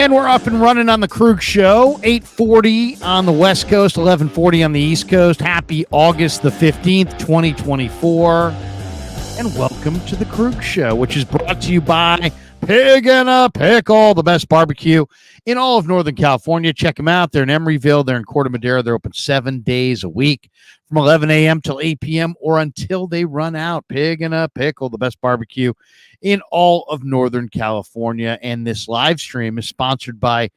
And we're up and running on the Krug Show, 8:40 on the West Coast, 11:40 on the East Coast. Happy August the 15th, 2024. And welcome to the Krug Show, which is brought to you by Pig and a Pickle, the best barbecue in all of Northern California. Check them out. They're in Emeryville. They're in Corte Madera. They're open 7 days a week from 11 a.m. till 8 p.m. or until they run out. Pig and a Pickle, the best barbecue in all of Northern California. And this live stream is sponsored by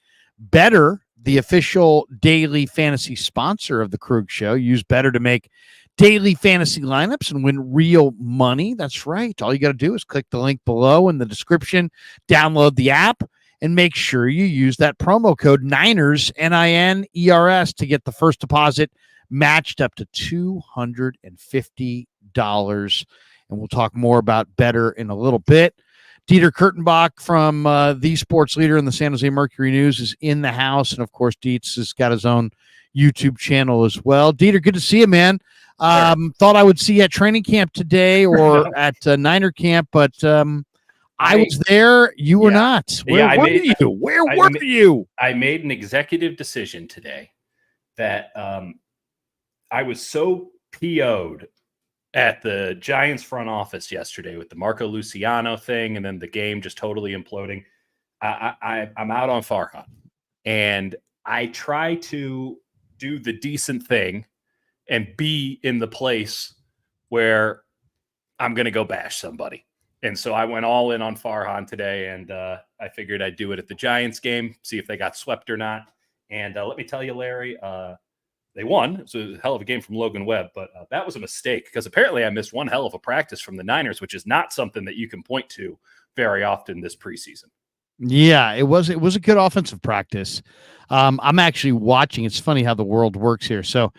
Betr, the official daily fantasy sponsor of the Krug Show. Use Betr to make daily fantasy lineups and win real money. That's right. All you got to do is click the link below in the description, download the app, and make sure you use that promo code Niners, N-I-N-E-R-S, to get the first deposit matched up to $250. And we'll talk more about Betr in a little bit. Dieter Kurtenbach from The Sports Leader and the San Jose Mercury News is in the house. And, of course, Dietz has got his own YouTube channel as well. Dieter, good to see you, man. Thought I would see you at training camp today or at Niner camp, but I was there. You were not. Where were you? Where were you? I made an executive decision today that I was so PO'd at the Giants front office yesterday with the Marco Luciano thing and then the game just totally imploding. I'm out on Farhan, and I try to do the decent thing and be in the place where I'm going to go bash somebody. And so I went all in on Farhan today, and I figured I'd do it at the Giants game, see if they got swept or not. And let me tell you, Larry, they won. It was a hell of a game from Logan Webb, but that was a mistake because apparently I missed one hell of a practice from the Niners, which is not something that you can point to very often this preseason. Yeah, it was a good offensive practice. I'm actually watching. It's funny how the world works here. So,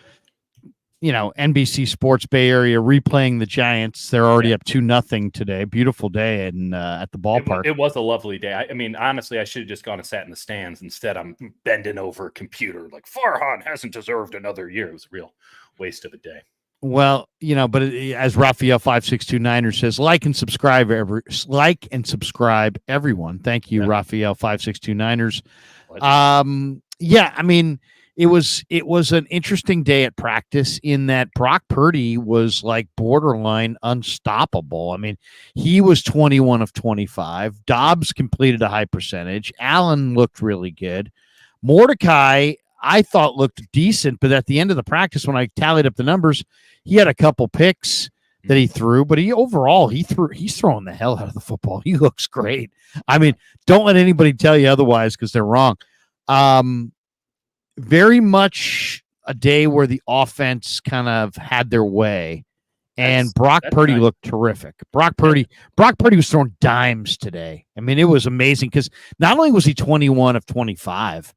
you know, NBC Sports Bay Area replaying the Giants. They're already up 2-0 today. Beautiful day at the ballpark. It was a lovely day. I mean, honestly, I should have just gone and sat in the stands. Instead, I'm bending over a computer like Farhan hasn't deserved another year. It was a real waste of a day. Well, you know, but as Raphael 562 says, like and subscribe everyone. Thank you, Raphael 562 Yeah, I mean, it was an interesting day at practice in that Brock Purdy was like borderline unstoppable. I mean, he was 21 of 25. Dobbs completed a high percentage. Allen looked really good. Mordecai, I thought, looked decent, but at the end of the practice, when I tallied up the numbers, he had a couple picks that he threw, but he's throwing the hell out of the football. He looks great. I mean, don't let anybody tell you otherwise because they're wrong. Very much a day where the offense kind of had their way, and Brock Purdy looked terrific. Brock Purdy was throwing dimes today. I mean, it was amazing because not only was he 21 of 25,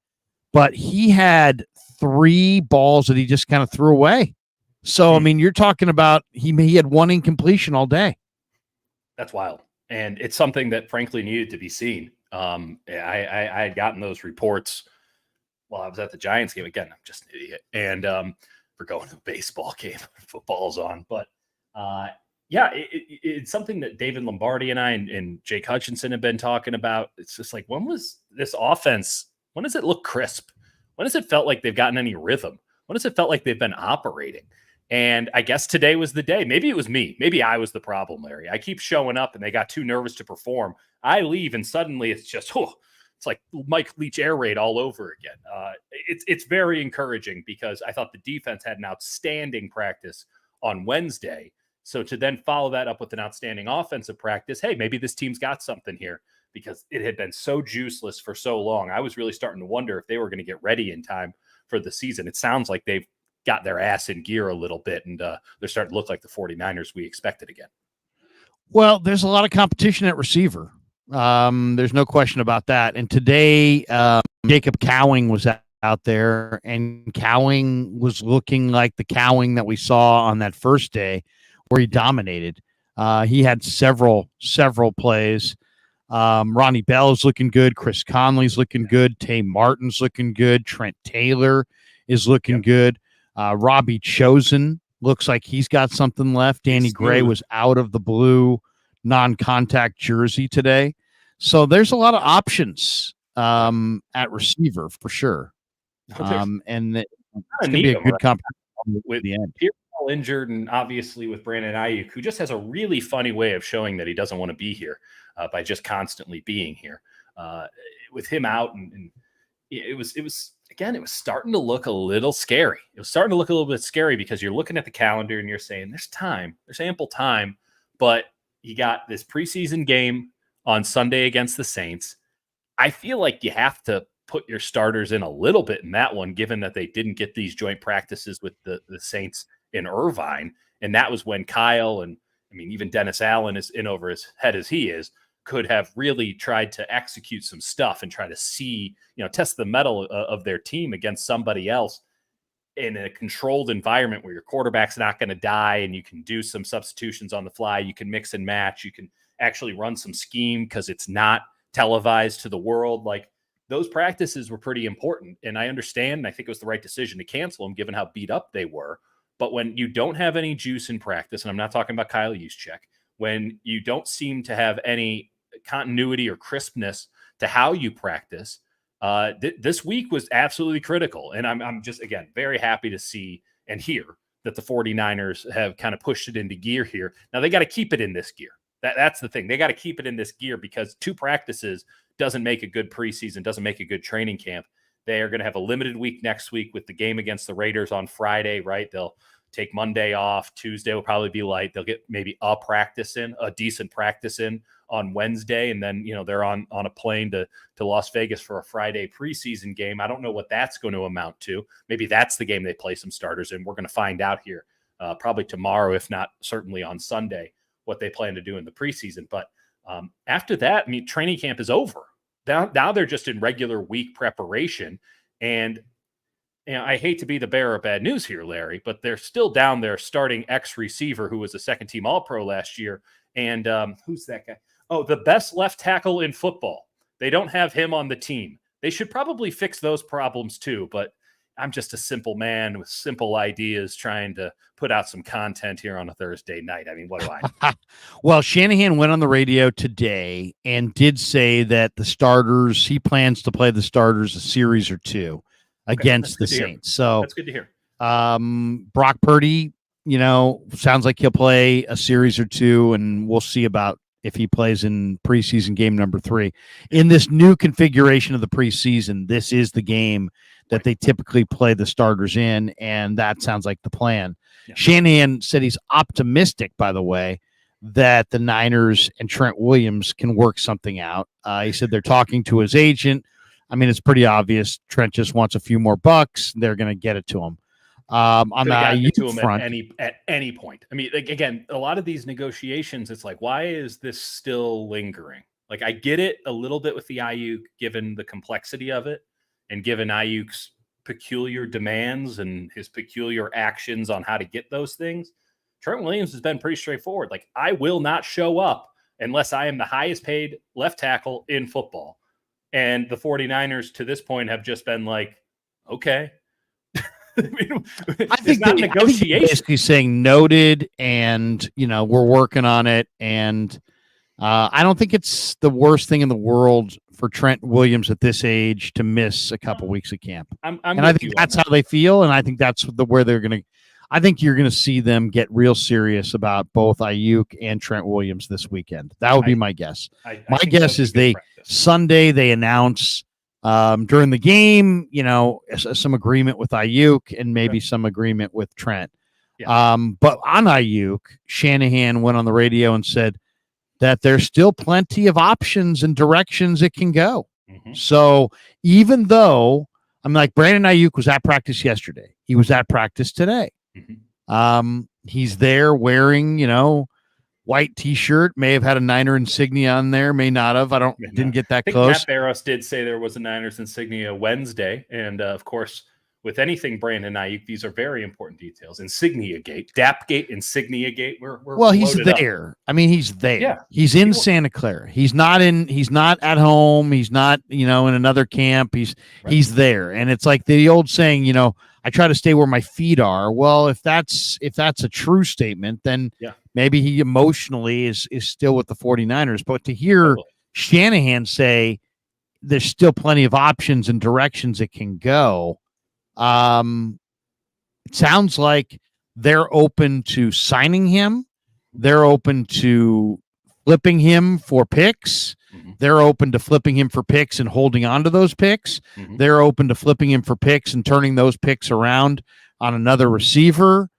but he had 3 balls that he just kind of threw away. So, I mean, you're talking about he had 1 incompletion all day. That's wild. And it's something that frankly needed to be seen. I had gotten those reports while I was at the Giants game. Again, I'm just an idiot. And we're going to a baseball game. Football's on. But it's something that David Lombardi and I and Jake Hutchinson have been talking about. It's just like, when was this offense? When does it look crisp? When has it felt like they've gotten any rhythm? When has it felt like they've been operating? And I guess today was the day. Maybe it was me. Maybe I was the problem, Larry. I keep showing up and they got too nervous to perform. I leave and suddenly it's just, it's like Mike Leach air raid all over again. It's very encouraging because I thought the defense had an outstanding practice on Wednesday. So to then follow that up with an outstanding offensive practice, hey, maybe this team's got something here because it had been so juiceless for so long. I was really starting to wonder if they were going to get ready in time for the season. It sounds like they've got their ass in gear a little bit, and they're starting to look like the 49ers we expected again. Well, there's a lot of competition at receiver. There's no question about that. And today, Jacob Cowing was out there, and Cowing was looking like the Cowing that we saw on that first day where he dominated. He had several plays. Ronnie Bell is looking good. Chris Conley's looking good. Tay Martin's looking good. Trent Taylor is looking good. Robbie Chosen looks like he's got something left. Danny Gray was out of the blue non-contact jersey today. So there's a lot of options at receiver for sure. And it's going to be a good competition with at the end. Pearsall injured, and obviously with Brandon Aiyuk, who just has a really funny way of showing that he doesn't want to be here by just constantly being here. With him out, and it was again, it was starting to look a little scary. It was starting to look a little bit scary because you're looking at the calendar and you're saying there's ample time, but you got this preseason game on Sunday against the Saints. I feel like you have to put your starters in a little bit in that one, given that they didn't get these joint practices with the Saints in Irvine. And that was when Kyle, and I mean, even Dennis Allen is in over his head as he is, could have really tried to execute some stuff and try to see, test the mettle of their team against somebody else in a controlled environment where your quarterback's not going to die, and you can do some substitutions on the fly. You can mix and match. You can actually run some scheme because it's not televised to the world. Like, those practices were pretty important. And I understand, and I think it was the right decision to cancel them given how beat up they were. But when you don't have any juice in practice, and I'm not talking about Kyle Juszczyk, when you don't seem to have any continuity or crispness to how you practice, this week was absolutely critical. And I'm just, again, very happy to see and hear that the 49ers have kind of pushed it into gear here. Now they got to keep it in this gear. That's the thing. They got to keep it in this gear, because 2 practices doesn't make a good preseason, doesn't make a good training camp. They are going to have a limited week next week with the game against the Raiders on Friday, right? They'll take Monday off. Tuesday will probably be light. They'll get maybe a decent practice in on Wednesday. And then, they're on a plane to Las Vegas for a Friday preseason game. I don't know what that's going to amount to. Maybe that's the game they play some starters in. We're going to find out here probably tomorrow, if not certainly on Sunday, what they plan to do in the preseason. But after that, I mean, training camp is over. Now they're just in regular week preparation. And I hate to be the bearer of bad news here, Larry, but they're still down there starting ex-receiver who was a second-team All-Pro last year. And who's that guy? Oh, the best left tackle in football. They don't have him on the team. They should probably fix those problems too, but I'm just a simple man with simple ideas trying to put out some content here on a Thursday night. I mean, what do I know? Well, Shanahan went on the radio today and did say that he plans to play the starters a series or 2 against the Saints. So that's good to hear. Brock Purdy, sounds like he'll play a series or 2, and we'll see about if he plays in preseason game number 3. In this new configuration of the preseason, this is the game that they typically play the starters in, and that sounds like the plan. Yeah. Shanahan said he's optimistic, by the way, that the Niners and Trent Williams can work something out. He said they're talking to his agent. I mean, it's pretty obvious. Trent just wants a few more bucks. They're going to get it to him. On the Aiyuk front, at any point. I mean, again, a lot of these negotiations, it's like, why is this still lingering? Like, I get it a little bit with the Aiyuk, given the complexity of it, and given Aiyuk's peculiar demands and his peculiar actions on how to get those things. Trent Williams has been pretty straightforward. Like, I will not show up unless I am the highest paid left tackle in football. And the 49ers to this point have just been like, okay. I think negotiation. Basically saying noted, and we're working on it. And I don't think it's the worst thing in the world for Trent Williams at this age to miss a couple weeks of camp. I think that's how they feel, and I think that's where they're going to. I think you're going to see them get real serious about both Aiyuk and Trent Williams this weekend. That would be my guess. My guess is Sunday they announce during the game, some agreement with Aiyuk and maybe some agreement with Trent. Yeah. But on Aiyuk, Shanahan went on the radio and said that there's still plenty of options and directions it can go. Mm-hmm. So even though Brandon Aiyuk was at practice yesterday, he was at practice today. Mm-hmm. He's there wearing, white T-shirt, may have had a Niner insignia on there, may not have. Didn't get that close. Matt Barros did say there was a Niners insignia Wednesday, and of course, with anything Brandon Aiyuk, these are very important details. Insignia gate, DAP gate, insignia gate. He's there. Up. I mean, he's there. Yeah. He's in Santa Clara. He's not at home. He's not, in another camp. He's there. And it's like the old saying, I try to stay where my feet are. Well, if that's a true statement, then maybe he emotionally is still with the 49ers. But to hear Shanahan say there's still plenty of options and directions it can go. It sounds like they're open to signing him. They're open to flipping him for picks. Mm-hmm. They're open to flipping him for picks and holding on to those picks. Mm-hmm. They're open to flipping him for picks and turning those picks around on another receiver.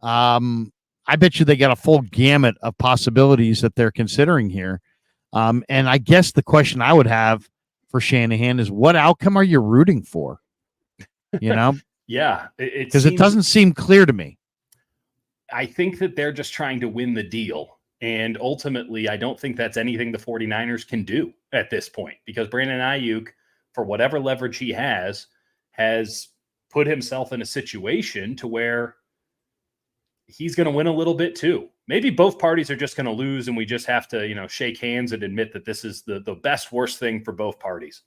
Mm-hmm. I bet you they got a full gamut of possibilities that they're considering here. And I guess the question I would have for Shanahan is, what outcome are you rooting for? You know? Yeah. Because it doesn't seem clear to me. I think that they're just trying to win the deal. And ultimately, I don't think that's anything the 49ers can do at this point, because Brandon Aiyuk, for whatever leverage he has put himself in a situation to where he's going to win a little bit too. Maybe both parties are just going to lose, and we just have to, shake hands and admit that this is the best, worst thing for both parties.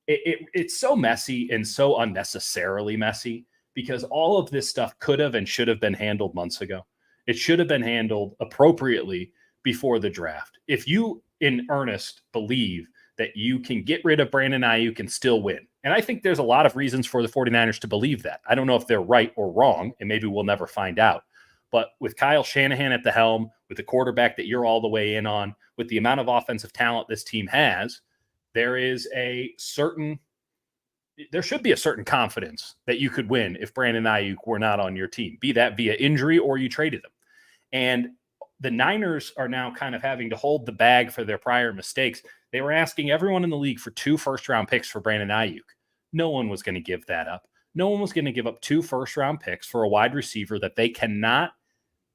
It's so messy and so unnecessarily messy, because all of this stuff could have and should have been handled months ago. It should have been handled appropriately before the draft. If you in earnest believe that you can get rid of Brandon Aiyuk and still win, and I think there's a lot of reasons for the 49ers to believe that. I don't know if they're right or wrong, and maybe we'll never find out. But with Kyle Shanahan at the helm, with the quarterback that you're all the way in on, with the amount of offensive talent this team has, there should be a certain confidence that you could win if Brandon Aiyuk were not on your team, be that via injury or you traded him. And the Niners are now kind of having to hold the bag for their prior mistakes. They were asking everyone in the league for 2 first-round picks for Brandon Aiyuk. No one was going to give that up. No one was going to give up 2 first-round picks for a wide receiver that they cannot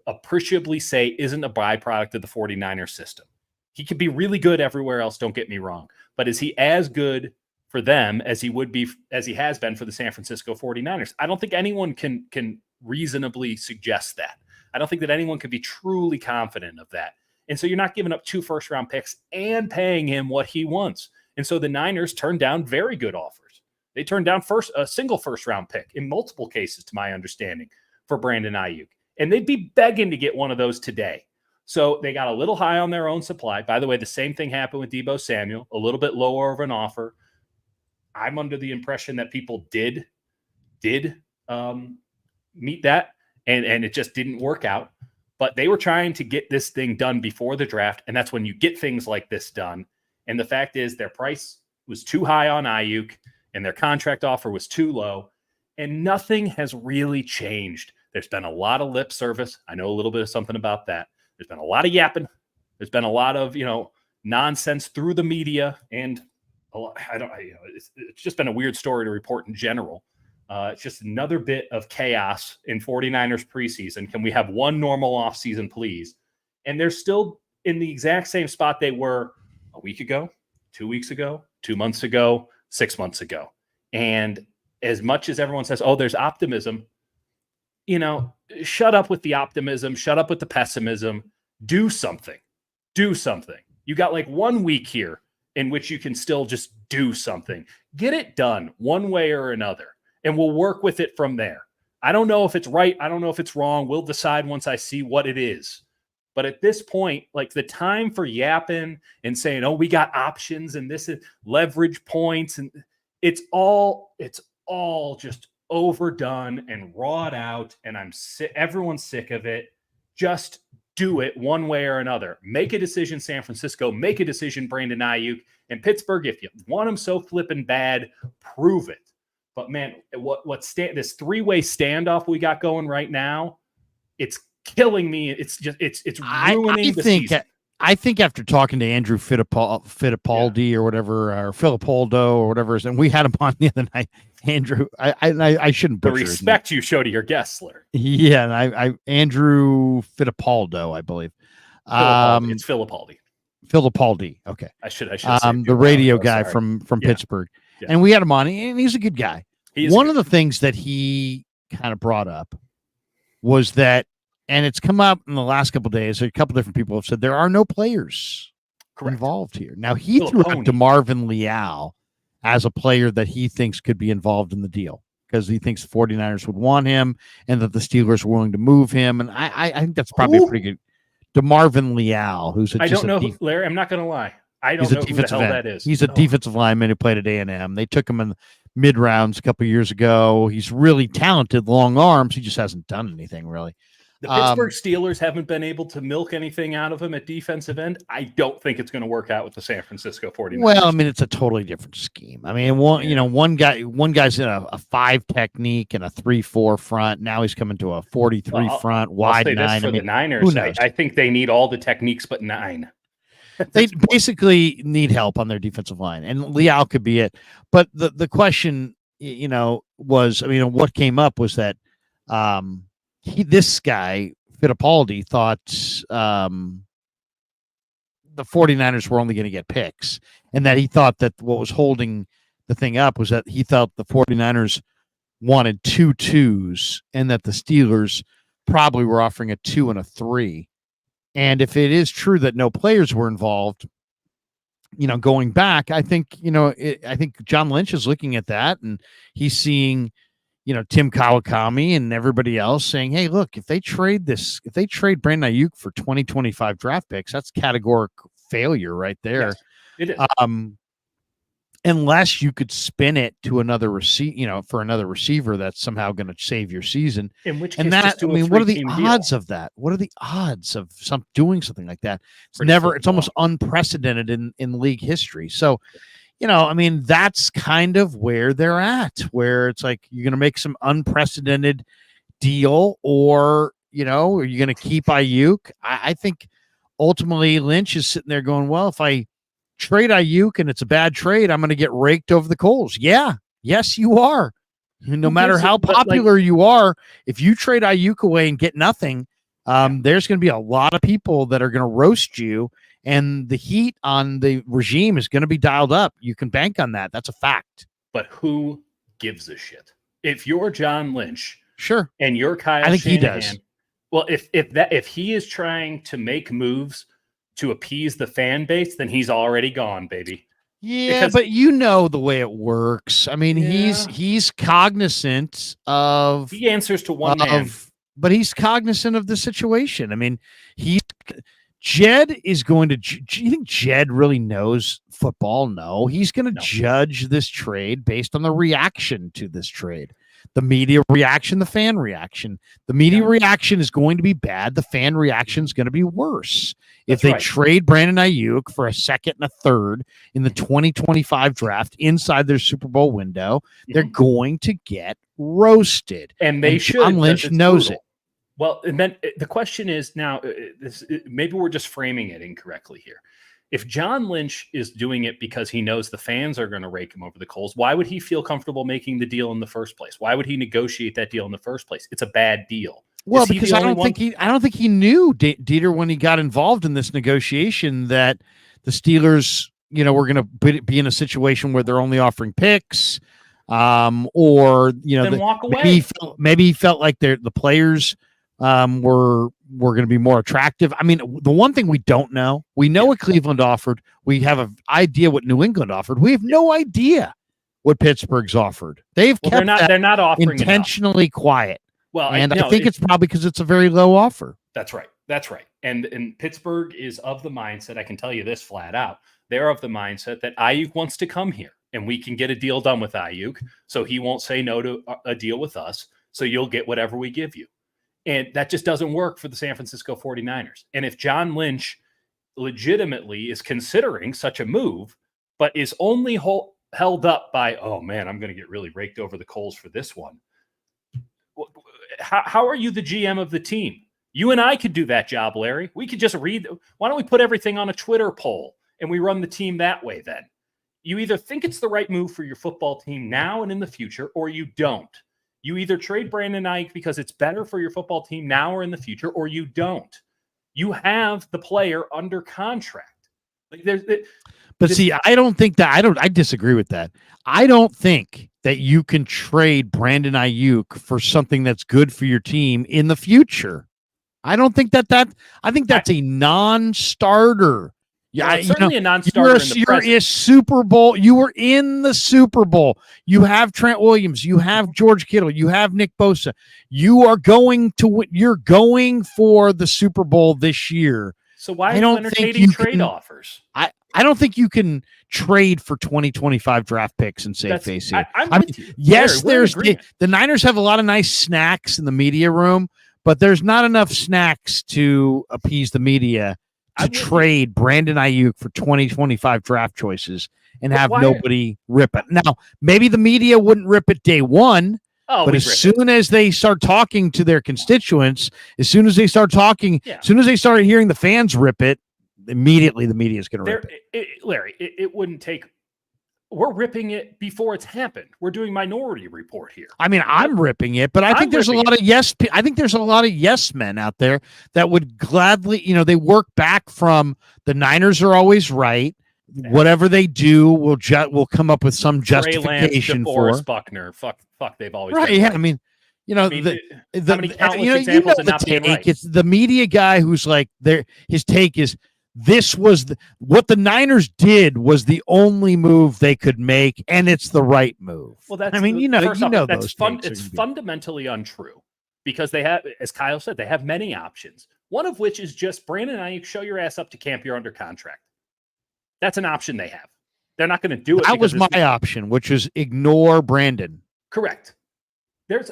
appreciably say isn't a byproduct of the 49ers system. He could be really good everywhere else, don't get me wrong. But is he as good for them as he has been for the San Francisco 49ers? I don't think anyone can reasonably suggest that. I don't think that anyone can be truly confident of that. And so you're not giving up 2 first-round picks and paying him what he wants. And so the Niners turned down very good offers. They turned down a single first-round pick in multiple cases, to my understanding, for Brandon Aiyuk. And they'd be begging to get one of those today. So they got a little high on their own supply. By the way, the same thing happened with Deebo Samuel, a little bit lower of an offer. I'm under the impression that people did meet that, and it just didn't work out. But they were trying to get this thing done before the draft, and that's when you get things like this done. And the fact is, their price was too high on Aiyuk, and their contract offer was too low, and nothing has really changed. There's been a lot of lip service. I know a little bit of something about that. There's been a lot of yapping. There's been a lot of, nonsense through the media, and it's just been a weird story to report in general. It's just another bit of chaos in 49ers preseason. Can we have one normal offseason, please? And they're still in the exact same spot they were a week ago, 2 weeks ago, 2 months ago, 6 months ago. And as much as everyone says, oh, there's optimism, shut up with the optimism, shut up with the pessimism, do something. Do something. You got like 1 week here in which you can still just do something. Get it done one way or another, and we'll work with it from there. I don't know if it's right. I don't know if it's wrong. We'll decide once I see what it is. But at this point, like, the time for yapping and saying, oh, we got options and this is leverage points, and it's all just overdone and rawed out, and I'm sick. Everyone's sick of it. Just do it one way or another. Make a decision, San Francisco. Make a decision, Brandon Aiyuk. And Pittsburgh, if you want him so flippin' bad, prove it. But man, this 3-way standoff we got going right now, it's killing me. It's ruining the season. I think after talking to Andrew Fittipaldi or whatever, or Filipoldo or whatever, and we had him on the other night. Andrew, I shouldn't butcher the respect you show to your guests, Larry. Yeah, and Andrew Fittipaldo, I believe. It's Filipaldi. Filipaldi. Okay. I should the radio guy from Pittsburgh. Yeah. And we had him on, and he's a good guy. One of the things that he kind of brought up was that, and it's come up in the last couple of days, a couple different people have said there are no players involved here. Now, he threw out DeMarvin Leal as a player that he thinks could be involved in the deal because he thinks the 49ers would want him and that the Steelers are willing to move him. And I think that's probably a pretty good DeMarvin Leal, who's I don't know, Larry. I'm not going to lie. I don't know who the hell that is. He's a defensive lineman who played at A&M. They took him in the mid rounds a couple of years ago. He's really talented, long arms. He just hasn't done anything really. The Pittsburgh Steelers haven't been able to milk anything out of him at defensive end. I don't think it's going to work out with the San Francisco 49ers. Well, I mean, it's a totally different scheme. I mean, one guy's in a 5 technique and a 3-4 front. Now he's coming to a 43 front, wide 9. For the Niners, who knows? I think they need all the techniques but 9. They basically need help on their defensive line, and Leal could be it. But the question, was, what came up was that this guy, Fittipaldi, thought the 49ers were only going to get picks, and that he thought that what was holding the thing up was that he thought the 49ers wanted 2 2s and that the Steelers probably were offering a 2 and a 3. And if it is true that no players were involved, going back, I think, I think John Lynch is looking at that and he's seeing, Tim Kawakami and everybody else saying, hey, look, if they trade Brandon Aiyuk for 2025 draft picks, that's categorical failure right there. Yes, it is. Unless you could spin it to another for another receiver that's somehow going to save your season. In which case, what are the odds of that? What are the odds of doing something like that? It's almost unprecedented in league history. So, that's kind of where they're at, where it's like you're going to make some unprecedented deal, or are you going to keep Aiyuk? I think ultimately Lynch is sitting there going, well, if I trade Aiyuk and it's a bad trade, I'm going to get raked over the coals. Yeah. Yes, you are. No matter how popular you are, if you trade Aiyuk away and get nothing, there's going to be a lot of people that are going to roast you, and the heat on the regime is going to be dialed up. You can bank on that. That's a fact. But who gives a shit? If you're John Lynch, sure, and you're Kyle I think Shanahan, he does. Well, if he is trying to make moves to appease the fan base, then he's already gone, baby. Yeah, but the way it works. I mean, he's cognizant of. He answers to one man, but he's cognizant of the situation. I mean, Jed is going to. Do you think Jed really knows football? No, he's going to judge this trade based on the reaction to this trade. The media reaction, the fan reaction. The media reaction is going to be bad. The fan reaction is going to be worse. If they trade Brandon Aiyuk for a 2nd and a 3rd in the 2025 draft inside their Super Bowl window, they're going to get roasted. And they should. John Lynch knows it. Well, and then the question is now, maybe we're just framing it incorrectly here. If John Lynch is doing it because he knows the fans are going to rake him over the coals, why would he feel comfortable making the deal in the first place? Why would he negotiate that deal in the first place? It's a bad deal. Well, because I don't think he knew, Dieter, when he got involved in this negotiation, that the Steelers, were going to be in a situation where they're only offering picks, or then walk away. Maybe he felt like the players were going to be more attractive. I mean, the one thing we don't know, we know what Cleveland offered. We have an idea what New England offered. We have no idea what Pittsburgh's offered. They're not offering intentionally quiet. Well, I think it's probably because it's a very low offer. That's right. And Pittsburgh is of the mindset, I can tell you this flat out, they're of the mindset that Aiyuk wants to come here and we can get a deal done with Aiyuk. So he won't say no to a deal with us. So you'll get whatever we give you. And that just doesn't work for the San Francisco 49ers. And if John Lynch legitimately is considering such a move, but is only held up by, oh man, I'm going to get really raked over the coals for this one. How are you the GM of the team? You and I could do that job, Larry. We could just read. Why don't we put everything on a Twitter poll and we run the team that way then? You either think it's the right move for your football team now and in the future, or you don't. You either trade Brandon Aiyuk because it's better for your football team now or in the future, or you don't. You have the player under contract. I don't think that. I disagree with that. I don't think that you can trade Brandon Aiyuk for something that's good for your team in the future. I don't think I think that's a non-starter. Yeah, well, certainly a non-starter. You're a Super Bowl. You were in the Super Bowl. You have Trent Williams. You have George Kittle. You have Nick Bosa. You're going for the Super Bowl this year. So why are you entertaining trade offers? I don't think you can trade for 2025 draft picks and save face here. I'm with you. Yes, Larry, there's the Niners have a lot of nice snacks in the media room, but there's not enough snacks to appease the media to trade Brandon Aiyuk for 2025 draft choices and have nobody rip it. Now, maybe the media wouldn't rip it day one, but as soon as they start talking to their constituents, as soon as they start talking, as soon as they start hearing the fans rip it, immediately the media is going to rip it. Larry, it wouldn't take. We're ripping it before it's happened. We're doing Minority Report here. I mean, I'm ripping it, but I think there's a lot of I think there's a lot of yes men out there that would gladly, they work back from the Niners are always right. Whatever they do, will come up with some justification for Buckner. Fuck, they've always right. Been yeah, right. I mean, how many countless examples of not being right? It's the media guy who's like, his take is this was what the Niners did was the only move they could make, and it's the right move. Well, that's it's fundamentally untrue because they have, as Kyle said, they have many options. One of which is just Brandon Aiyuk, show your ass up to camp. You're under contract. That's an option they have. They're not going to do it. That was my option, which is ignore Brandon. Correct. There's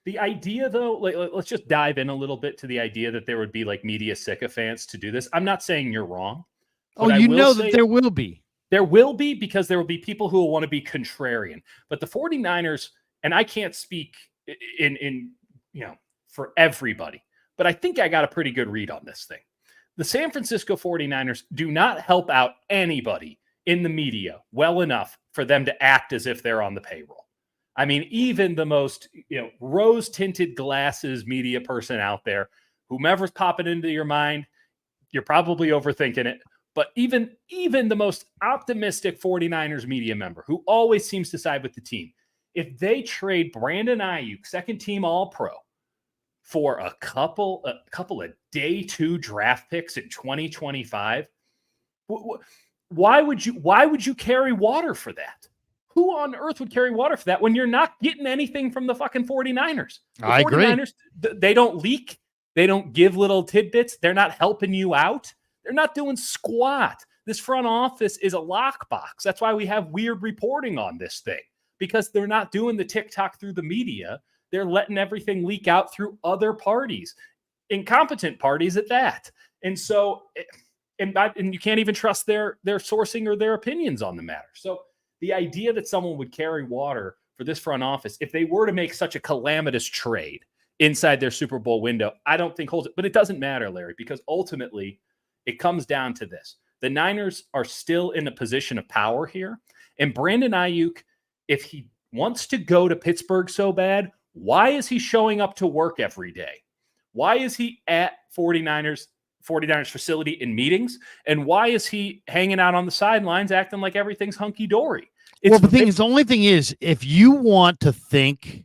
the idea, though. Let's just dive in a little bit to the idea that there would be like media sycophants to do this. I'm not saying you're wrong. That there will be. There will be because there will be people who will want to be contrarian. But the 49ers, and I can't speak in for everybody, but I think I got a pretty good read on this thing. The San Francisco 49ers do not help out anybody in the media well enough for them to act as if they're on the payroll. I mean, even the most rose-tinted glasses media person out there, whomever's popping into your mind, you're probably overthinking it. But even the most optimistic 49ers media member who always seems to side with the team, if they trade Brandon Aiyuk, second-team All-Pro, for a couple of day 2 draft picks in 2025, why would you carry water for that? Who on earth would carry water for that when you're not getting anything from the fucking 49ers? I agree. 49ers, they don't leak. They don't give little tidbits. They're not helping you out. They're not doing squat. This front office is a lockbox. That's why we have weird reporting on this thing, because they're not doing the TikTok through the media. They're letting everything leak out through other parties, incompetent parties at that. And so, and you can't even trust their sourcing or their opinions on the matter. So the idea that someone would carry water for this front office, if they were to make such a calamitous trade inside their Super Bowl window, I don't think holds it. But it doesn't matter, Larry, because ultimately it comes down to this. The Niners are still in a position of power here. And Brandon Aiyuk, if he wants to go to Pittsburgh so bad, why is he showing up to work every day? Why is he at 49ers facility in meetings? And why is he hanging out on the sidelines acting like everything's hunky-dory? The only thing is, if you want to think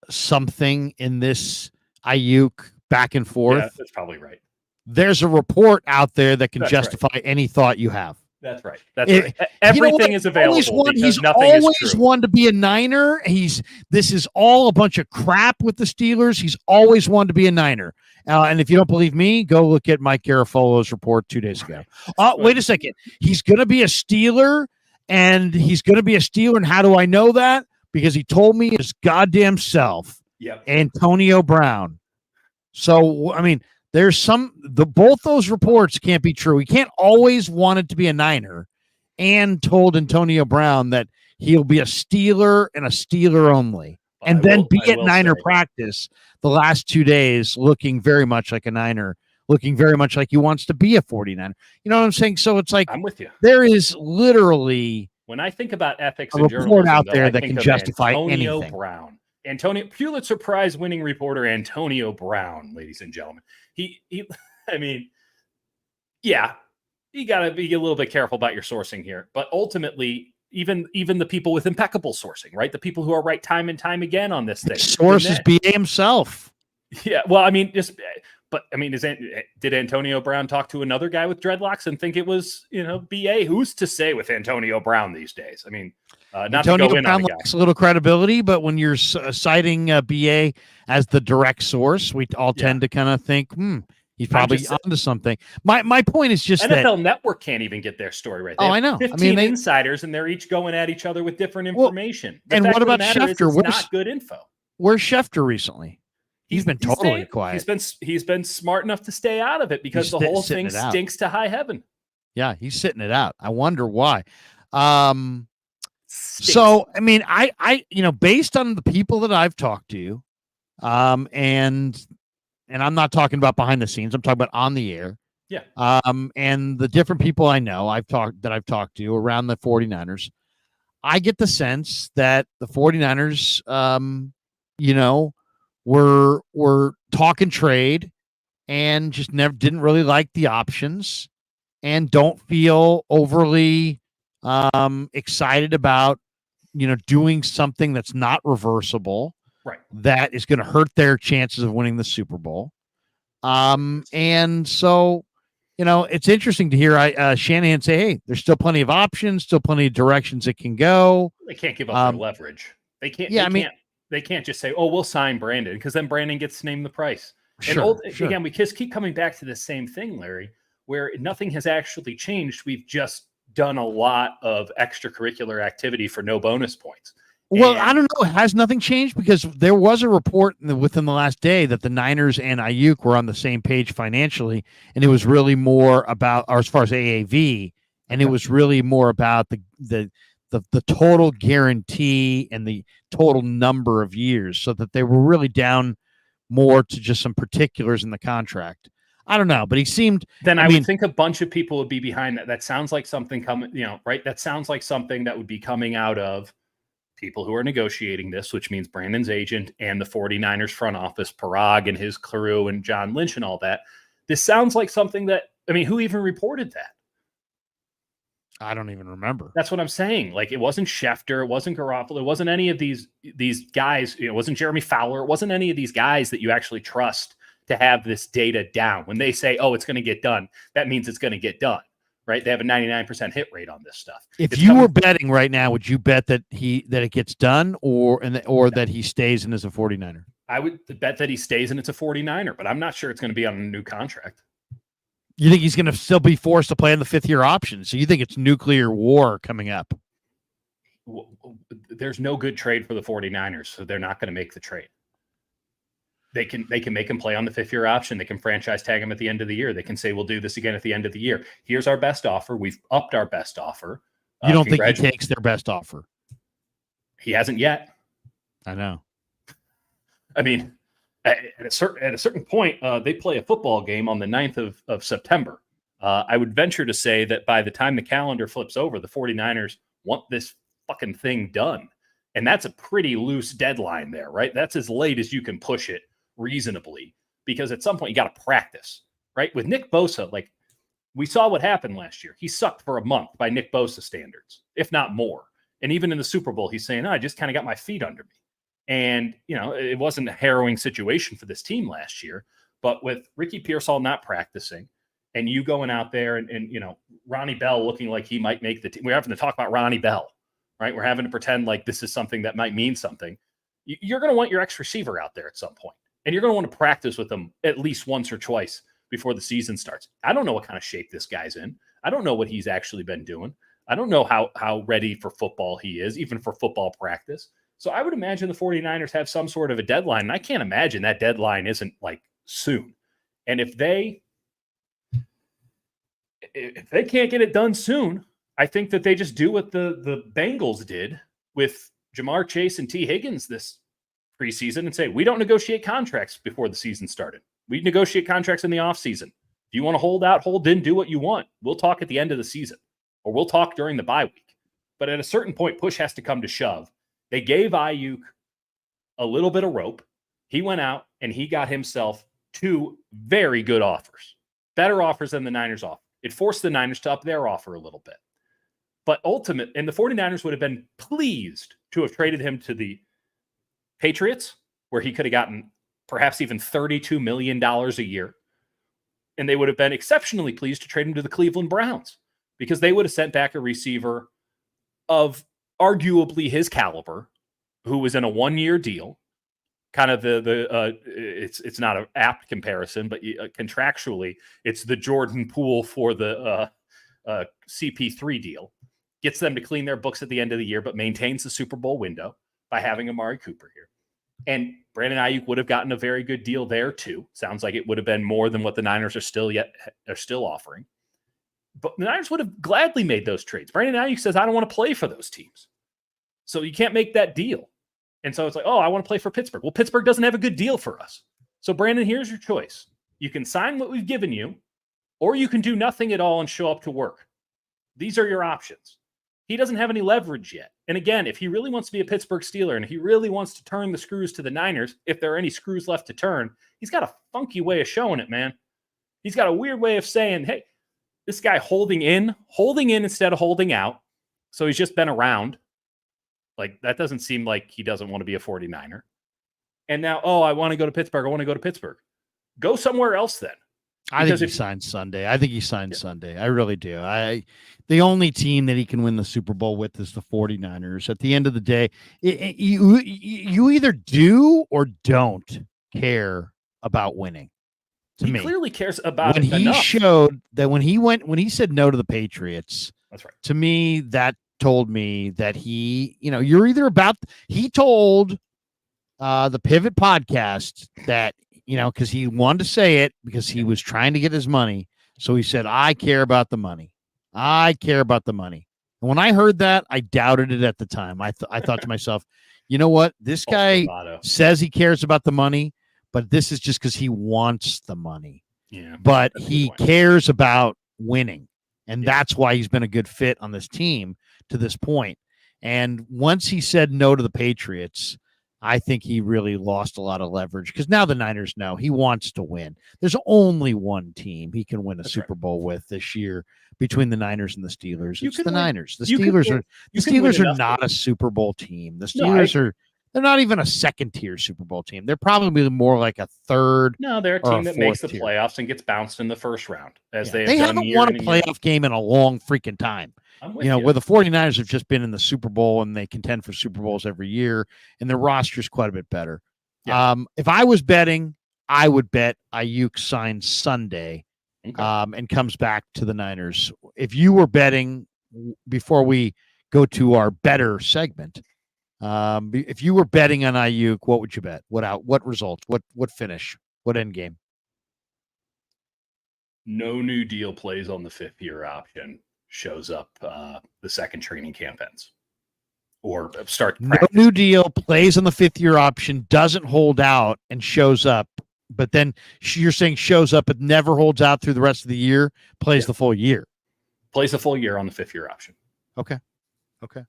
something in this Aiyuk back and forth, yeah, that's probably right. There's a report out there that can justify any thought you have. That's right. Right. Everything is available. He's always wanted to be a Niner. This is all a bunch of crap with the Steelers. He's always wanted to be a Niner. And if you don't believe me, go look at Mike Garafolo's report 2 days ago. Wait a second. He's going to be a Steeler, and how do I know that? Because he told me his goddamn self. Yep. Antonio Brown. So, I mean, there's both those reports can't be true. He can't always want it to be a Niner and told Antonio Brown that he'll be a Steeler and a Steeler only. And then be at Niner practice the last 2 days looking very much like a Niner, looking very much like he wants to be a 49er. You know what I'm saying? So it's like, I'm with you. There is literally, when I think about ethics and journalism, report out there that can justify Antonio anything. Brown. Pulitzer Prize winning reporter Antonio Brown, ladies and gentlemen. I mean, yeah, you got to be a little bit careful about your sourcing here. But ultimately, even the people with impeccable sourcing, right? The people who are right time and time again on this thing. Source is BA himself. Yeah, well, I mean, did Antonio Brown talk to another guy with dreadlocks and think it was, BA? Who's to say with Antonio Brown these days? I mean, not Antonio to go in Brown on the guy. lacks a little credibility, but when you're citing BA as the direct source, we all tend to kind of think, He's probably onto something. My point is just NFL that Network can't even get their story right. I know. 15 insiders, and they're each going at each other with different information. And what about Schefter? It's not good info. Where's Schefter recently? He's been totally quiet. He's been smart enough to stay out of it because the whole thing stinks to high heaven. Yeah, he's sitting it out. I wonder why. So I mean, I based on the people that I've talked to, and I'm not talking about behind the scenes. I'm talking about on the air. Yeah. And the different people I know I've talked to around the 49ers, I get the sense that the 49ers, were talking trade and just didn't really like the options and don't feel overly excited about, doing something that's not reversible. Right. That is going to hurt their chances of winning the Super Bowl. And so, it's interesting to hear Shanahan say, hey, there's still plenty of options, still plenty of directions it can go. They can't give up their leverage. They can't. Yeah, they can't just say, oh, we'll sign Brandon, because then Brandon gets to name the price. Sure. Again, we just keep coming back to the same thing, Larry, where nothing has actually changed. We've just done a lot of extracurricular activity for no bonus points. Well, I don't know. Has nothing changed? Because there was a report within the last day that the Niners and Aiyuk were on the same page financially, and it was really more about, or as far as AAV, and it was really more about the total guarantee and the total number of years, so that they were really down more to just some particulars in the contract. I don't know, but he seemed. Then I would think a bunch of people would be behind that. That sounds like something coming, right? That sounds like something that would be coming out of people who are negotiating this, which means Brandon's agent and the 49ers front office, Parag and his crew and John Lynch and all that. This sounds like something that, who even reported that? I don't even remember. That's what I'm saying. Like, it wasn't Schefter, it wasn't Garoppolo, it wasn't any of these guys. It wasn't Jeremy Fowler. It wasn't any of these guys that you actually trust to have this data down. When they say, oh, it's going to get done, that means it's going to get done, right? They have a 99% hit rate on this stuff. If you were betting right now, would you bet that it gets done or that he stays and is a 49er? I would bet that he stays and it's a 49er, but I'm not sure it's going to be on a new contract. You think he's going to still be forced to play in the fifth-year option? So you think it's nuclear war coming up? There's no good trade for the 49ers, so they're not going to make the trade. They can make him play on the fifth-year option. They can franchise tag him at the end of the year. They can say, we'll do this again at the end of the year. Here's our best offer. We've upped our best offer. You don't think he takes their best offer? He hasn't yet. I know. At a certain point, they play a football game on the 9th of September. I would venture to say that by the time the calendar flips over, the 49ers want this fucking thing done. And that's a pretty loose deadline there, right? That's as late as you can push it reasonably, because at some point you got to practice, right? With Nick Bosa, like, we saw what happened last year. He sucked for a month by Nick Bosa standards, if not more. And even in the Super Bowl, he's saying, I just kind of got my feet under me. And, it wasn't a harrowing situation for this team last year, but with Ricky Pearsall not practicing and you going out there and Ronnie Bell looking like he might make the team. We're having to talk about Ronnie Bell, right? We're having to pretend like this is something that might mean something. You're going to want your ex receiver out there at some point, and you're going to want to practice with him at least once or twice before the season starts. I don't know what kind of shape this guy's in. I don't know what he's actually been doing. I don't know how ready for football he is, even for football practice. So I would imagine the 49ers have some sort of a deadline, and I can't imagine that deadline isn't like soon. And if they can't get it done soon, I think that they just do what the Bengals did with Jamar Chase and T. Higgins this preseason and say, we don't negotiate contracts before the season started. We negotiate contracts in the offseason. If you want to hold out, hold in, do what you want. We'll talk at the end of the season, or we'll talk during the bye week. But at a certain point, push has to come to shove. They gave Aiyuk a little bit of rope. He went out and he got himself two very good offers, better offers than the Niners offer. It forced the Niners to up their offer a little bit. But and the 49ers would have been pleased to have traded him to the Patriots, where he could have gotten perhaps even $32 million a year. And they would have been exceptionally pleased to trade him to the Cleveland Browns, because they would have sent back a receiver of arguably his caliber, who was in a one-year deal, kind of it's not an apt comparison, but contractually, it's the Jordan Poole for the CP3 deal. Gets them to clean their books at the end of the year, but maintains the Super Bowl window by having Amari Cooper here. And Brandon Aiyuk would have gotten a very good deal there too. Sounds like it would have been more than what the Niners are still offering. But the Niners would have gladly made those trades. Brandon Aiyuk says, I don't want to play for those teams. So you can't make that deal. And so it's like, oh, I want to play for Pittsburgh. Well, Pittsburgh doesn't have a good deal for us. So Brandon, here's your choice. You can sign what we've given you, or you can do nothing at all and show up to work. These are your options. He doesn't have any leverage yet. And again, if he really wants to be a Pittsburgh Steeler and he really wants to turn the screws to the Niners, if there are any screws left to turn, he's got a funky way of showing it, man. He's got a weird way of saying, hey, this guy holding in instead of holding out. So he's just been around. Like, that doesn't seem like he doesn't want to be a 49er. And now, oh, I want to go to Pittsburgh. I want to go to Pittsburgh. Go somewhere else then. I think he signs Sunday. I really do. The only team that he can win the Super Bowl with is the 49ers. At the end of the day, you either do or don't care about winning. He clearly cares about when it he enough. showed that when he said no to the Patriots. That's right. To me, that told me that you're either about. He told the Pivot podcast that. Because he wanted to say it because he was trying to get his money. So he said, I care about the money. I care about the money. And when I heard that, I doubted it at the time. I thought to myself, you know what? This guy says he cares about the money, but this is just because he wants the money. Yeah. But he cares about winning. And that's why he's been a good fit on this team to this point. And once he said no to the Patriots, I think he really lost a lot of leverage because now the Niners know he wants to win. There's only one team he can win a Super Bowl with this year between the Niners and the Steelers. It's the Niners. The Steelers are not a Super Bowl team. The Steelers they're not even a second-tier Super Bowl team. They're probably more like a third. No, they're a team that makes the playoffs and gets bounced in the first round. They haven't won a playoff game in a long freaking time. Where the 49ers have just been in the Super Bowl and they contend for Super Bowls every year, and their roster is quite a bit better. Yeah. If I was betting, I would bet Aiyuk signs Sunday and comes back to the Niners. If you were betting, before we go to our better segment, if you were betting on Aiyuk, what would you bet? What result? What finish? What end game? No new deal plays on the 5th-year option. Shows up the second training camp ends or start practice. No new deal, plays on the 5th-year option, doesn't hold out and shows up. But then you're saying shows up but never holds out through the rest of the year, plays the full year. Plays the full year on the 5th-year option. Okay. A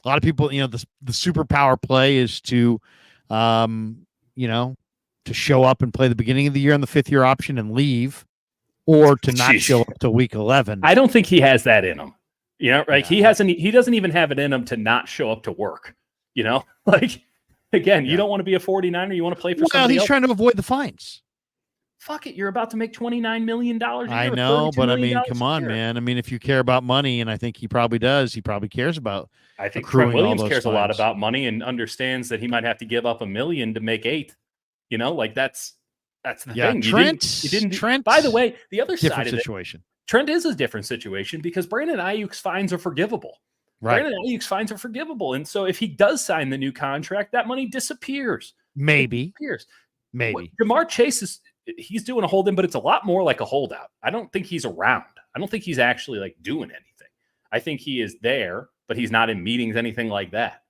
lot of people, the superpower play is to, to show up and play the beginning of the year on the 5th-year option and leave. Or to not show up to week 11. I don't think he has that in him. He doesn't even have it in him to not show up to work. Again, you don't want to be a 49er. You want to play for somebody else. He's trying to avoid the fines. Fuck it. You're about to make $29 million a year. I know, but come on, man. If you care about money, and I think he probably does, he probably cares about. I think Trent Williams cares a lot about money and understands that he might have to give up $1 million to make $8 million. That's the thing. Trent. By the way, the other side of it, Trent is a different situation because Brandon Aiyuk's fines are forgivable. Right. Brandon Aiyuk's fines are forgivable, and so if he does sign the new contract, that money disappears. Maybe. Jamar Chase he's doing a hold-in, but it's a lot more like a holdout. I don't think he's around. I don't think he's actually doing anything. I think he is there, but he's not in meetings, anything like that.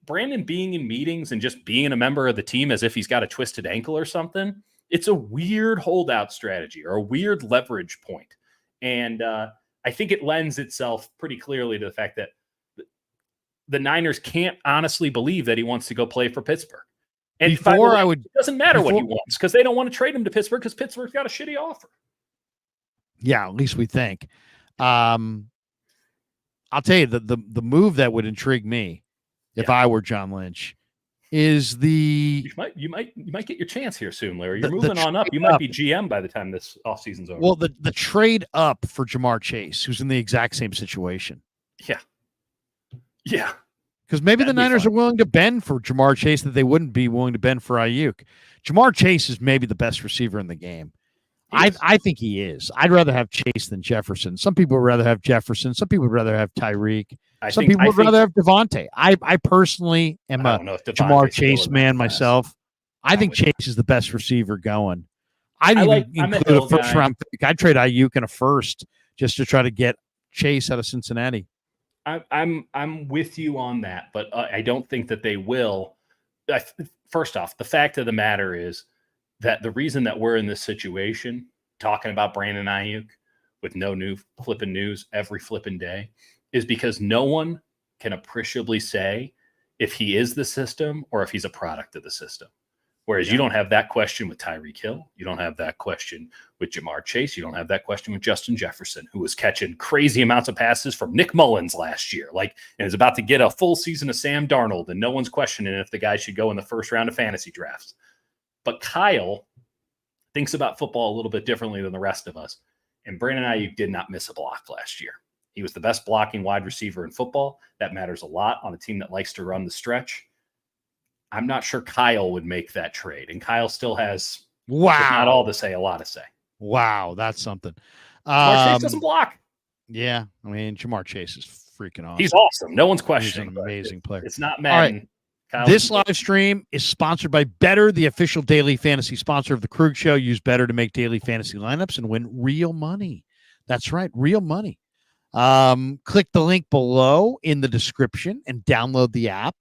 Brandon being in meetings and just being a member of the team as if he's got a twisted ankle or something, it's a weird holdout strategy or a weird leverage point. And I think it lends itself pretty clearly to the fact that the Niners can't honestly believe that he wants to go play for Pittsburgh. And it doesn't matter what he wants because they don't want to trade him to Pittsburgh because Pittsburgh's got a shitty offer. Yeah, at least we think. I'll tell you the move that would intrigue me if I were John Lynch, is you might get your chance here soon, Larry. You're moving on up. You might be GM by the time this offseason's over. Well, the trade up for Jamar Chase, who's in the exact same situation. Yeah. Because maybe That'd the be Niners fun. are willing to bend for Jamar Chase that they wouldn't be willing to bend for Aiyuk. Jamar Chase is maybe the best receiver in the game. I think he is. I'd rather have Chase than Jefferson. Some people would rather have Jefferson. Some people would rather have Tyreek. Some people would rather have Devontae. I personally am I a don't know if Jamar Devontae's still Chase in that man class. myself. I think Chase is the best receiver going. I'd I'm even a include Hill a first guy. round pick. I'd trade Aiyuk in a first just to try to get Chase out of Cincinnati. I'm with you on that, but I don't think that they will. First off, the fact of the matter is that the reason that we're in this situation, talking about Brandon Aiyuk with no new flipping news every flipping day, is because no one can appreciably say if he is the system or if he's a product of the system. Whereas you don't have that question with Tyreek Hill. You don't have that question with Jamar Chase. You don't have that question with Justin Jefferson, who was catching crazy amounts of passes from Nick Mullins last year. And is about to get a full season of Sam Darnold, and no one's questioning if the guy should go in the first round of fantasy drafts. But Kyle thinks about football a little bit differently than the rest of us. And Brandon Aiyuk did not miss a block last year. He was the best blocking wide receiver in football. That matters a lot on a team that likes to run the stretch. I'm not sure Kyle would make that trade. And Kyle still has, if not all to say, a lot to say. Wow, that's something. Jamar Chase doesn't block. Yeah, I mean, Jamar Chase is freaking awesome. He's awesome. No one's questioning. He's an amazing player. It's not Madden. All right. This live stream is sponsored by Betr, the official daily fantasy sponsor of the Krug Show. Use Betr to make daily fantasy lineups and win real money. That's right, real money. Click the link below in the description and download the app.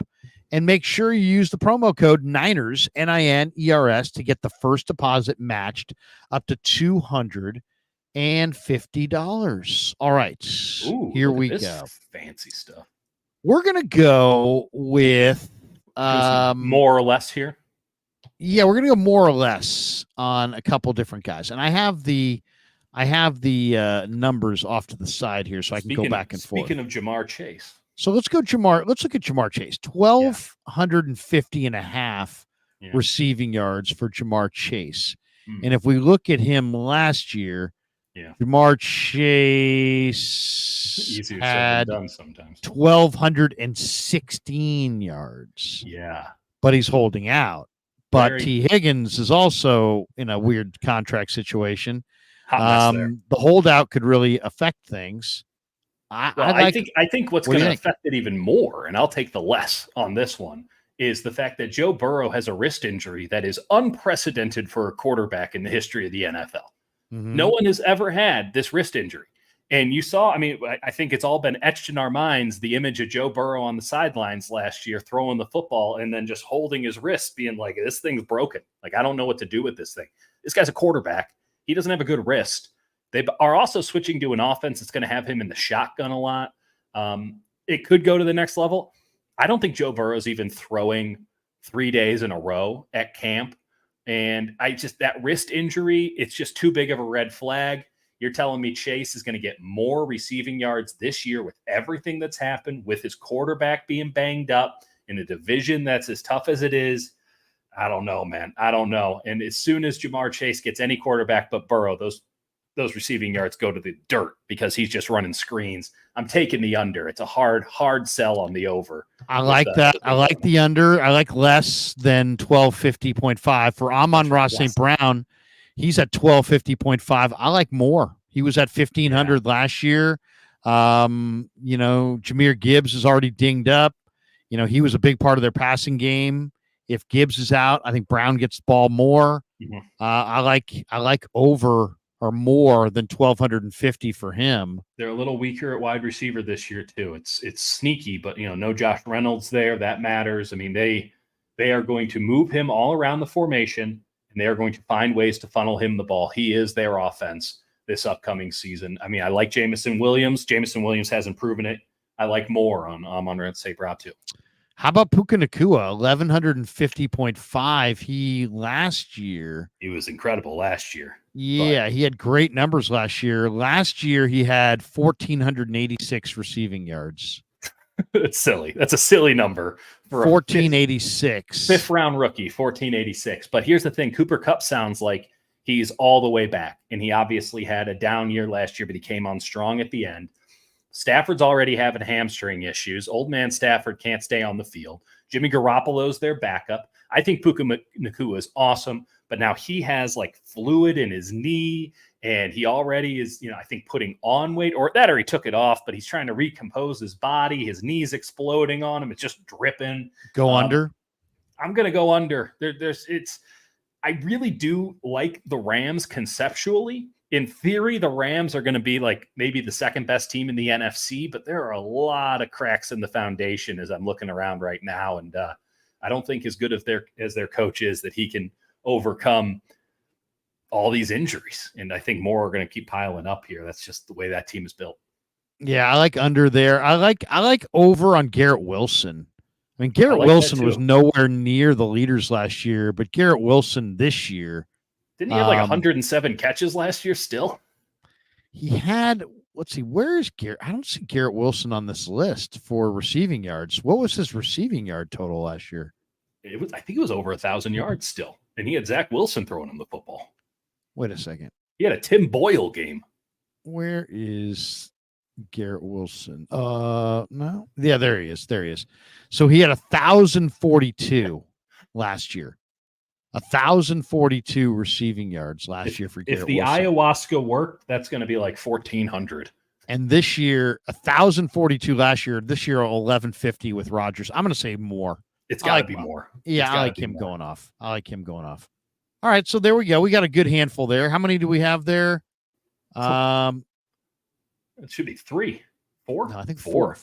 And make sure you use the promo code Niners, NINERS, to get the first deposit matched up to $250. All right, here we go. Fancy stuff. We're gonna go with more or less here. Yeah, we're gonna go more or less on a couple different guys, and I have the numbers off to the side here, so I can go back and forth. Speaking of Jamar Chase. So let's look at Jamar Chase. 1,250 and a half receiving yards for Jamar Chase. And if we look at him last year, Jamar Chase easier had said than done sometimes. 1,216 yards. Yeah. But he's holding out. But T. Higgins is also in a weird contract situation. The holdout could really affect things. I think what's going to affect it even more, and I'll take the less on this one, is the fact that Joe Burrow has a wrist injury that is unprecedented for a quarterback in the history of the NFL. Mm-hmm. No one has ever had this wrist injury. And you saw, I think it's all been etched in our minds, the image of Joe Burrow on the sidelines last year throwing the football and then just holding his wrist, being like, this thing's broken. I don't know what to do with this thing. This guy's a quarterback. He doesn't have a good wrist. They are also switching to an offense that's going to have him in the shotgun a lot. It could go to the next level. I don't think Joe Burrow's even throwing 3 days in a row at camp. And that wrist injury, it's just too big of a red flag. You're telling me Chase is going to get more receiving yards this year with everything that's happened, with his quarterback being banged up in a division that's as tough as it is. I don't know, man. I don't know. And as soon as Jamar Chase gets any quarterback but Burrow, those receiving yards go to the dirt because he's just running screens. I'm taking the under. It's a hard sell on the over. I like that. I like the under. I like less than 1250.5 for Amon-Ra St. Brown. He's at 1250.5. I like more. He was at 1500 last year. Jahmyr Gibbs is already dinged up. He was a big part of their passing game. If Gibbs is out, I think Brown gets the ball more. Mm-hmm. I like over or more than 1,250 for him. They're a little weaker at wide receiver this year too. It's sneaky, but no Josh Reynolds there. That matters. They are going to move him all around the formation, and they are going to find ways to funnel him the ball. He is their offense this upcoming season. I like Jameson Williams. Jameson Williams hasn't proven it. I like more on Amon-Ra St. Brown too. How about Puka Nacua, 1,150.5? Last year. He was incredible last year. Yeah, he had great numbers last year. Last year, he had 1,486 receiving yards. It's silly. That's a silly number. For 1,486. Fifth round rookie, 1,486. But here's the thing. Cooper Kupp sounds like he's all the way back. And he obviously had a down year last year, but he came on strong at the end. Stafford's already having hamstring issues. Old man Stafford can't stay on the field. Jimmy Garoppolo's their backup. I think Puka Nacua is awesome, but now he has like fluid in his knee, and he already is, I think putting on weight or he took it off, but he's trying to recompose his body. His knee's exploding on him. It's just dripping. Go under. I'm going to go under. I really do like the Rams conceptually. In theory, the Rams are going to be like maybe the second best team in the NFC, but there are a lot of cracks in the foundation as I'm looking around right now. And I don't think as good as their coach is that he can overcome all these injuries. And I think more are going to keep piling up here. That's just the way that team is built. Yeah, I like under there. I like over on Garrett Wilson. I mean, Garrett Wilson was nowhere near the leaders last year, but Garrett Wilson this year. Didn't he have like 107 catches last year still? He had, let's see, where is Garrett? I don't see Garrett Wilson on this list for receiving yards. What was his receiving yard total last year? I think it was over 1,000 yards still. And he had Zach Wilson throwing him the football. Wait a second. He had a Tim Boyle game. Where is Garrett Wilson? No. Yeah, there he is. There he is. So he had 1,042 last year. 1,042 receiving yards last year for Garrett Wilson. If the ayahuasca worked, that's going to be like 1,400. And this year, 1,042 last year. This year, 1,150 with Rodgers. I'm going to say more. It's got to be more. Yeah, I like him going off. All right, so there we go. We got a good handful there. How many do we have there? It should be 3, 4. No, I think four.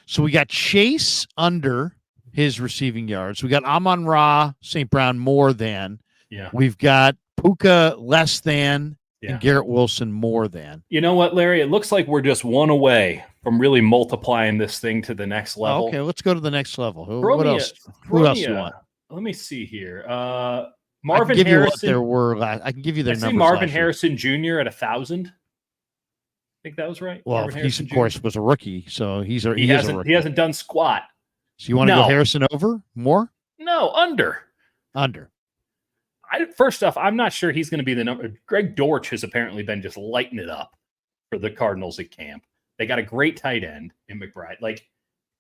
So we got Chase under his receiving yards. We got Amon-Ra, St. Brown more than. Yeah. We've got Puka less than, and Garrett Wilson more than. You know what, Larry? It looks like we're just one away from really multiplying this thing to the next level. Okay, let's go to the next level. What else? Who else do you want? Let me see here. Marvin Harrison. I can give you their numbers. Marvin Harrison Jr. at 1,000. I think that was right. Well, he of course was a rookie, so he hasn't done squat. So you want to go Harrison over more? No, under. First off, I'm not sure he's going to be the number. Greg Dortch has apparently been just lighting it up for the Cardinals at camp. They got a great tight end in McBride.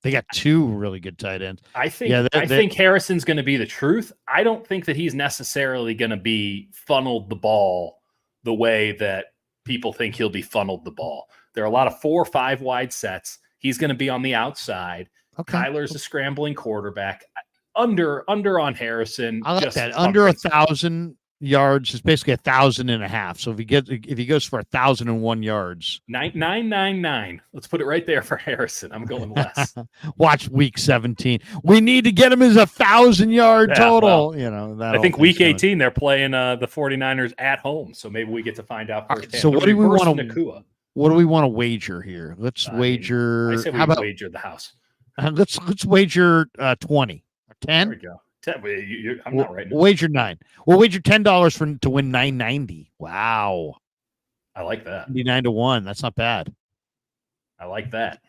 They got 2 really good tight ends. I think Harrison's going to be the truth. I don't think that he's necessarily going to be funneled the ball the way that people think he'll be funneled the ball. There are a lot of 4 or 5 wide sets. He's going to be on the outside. Okay. Kyler's a scrambling quarterback. Under on Harrison. I like that. Under 1,000 yards is basically 1,500. So if he goes for 1,001 yards, 999. Let's put it right there for Harrison. I'm going less. Watch week 17. We need to get him as 1,000-yard total. Well, I think week 18 they're playing the 49ers at home, so maybe we get to find out firsthand. Right, so what do we want to? What do we want to wager here? Let's wager. I say we wager the house. Let's wager 20 or 10. There we go. 10, I'm not right now. We'll wager 9. We'll wager $10 to win 990. Wow, I like that. 99-1. That's not bad. I like that.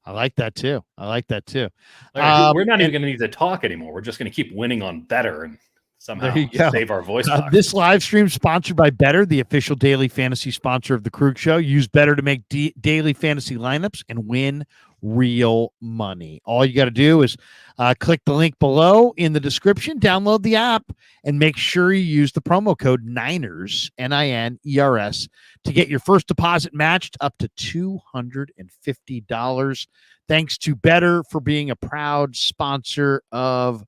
I like that too. We're not even going to need to talk anymore. We're just going to keep winning on Betr and somehow save our voice box. This live stream sponsored by Betr, the official daily fantasy sponsor of the Krug Show. Use Betr to make daily fantasy lineups and win real money. All you got to do is click the link below in the description, download the app, and make sure you use the promo code NINERS, NINERS, to get your first deposit matched up to $250. Thanks to Betr for being a proud sponsor of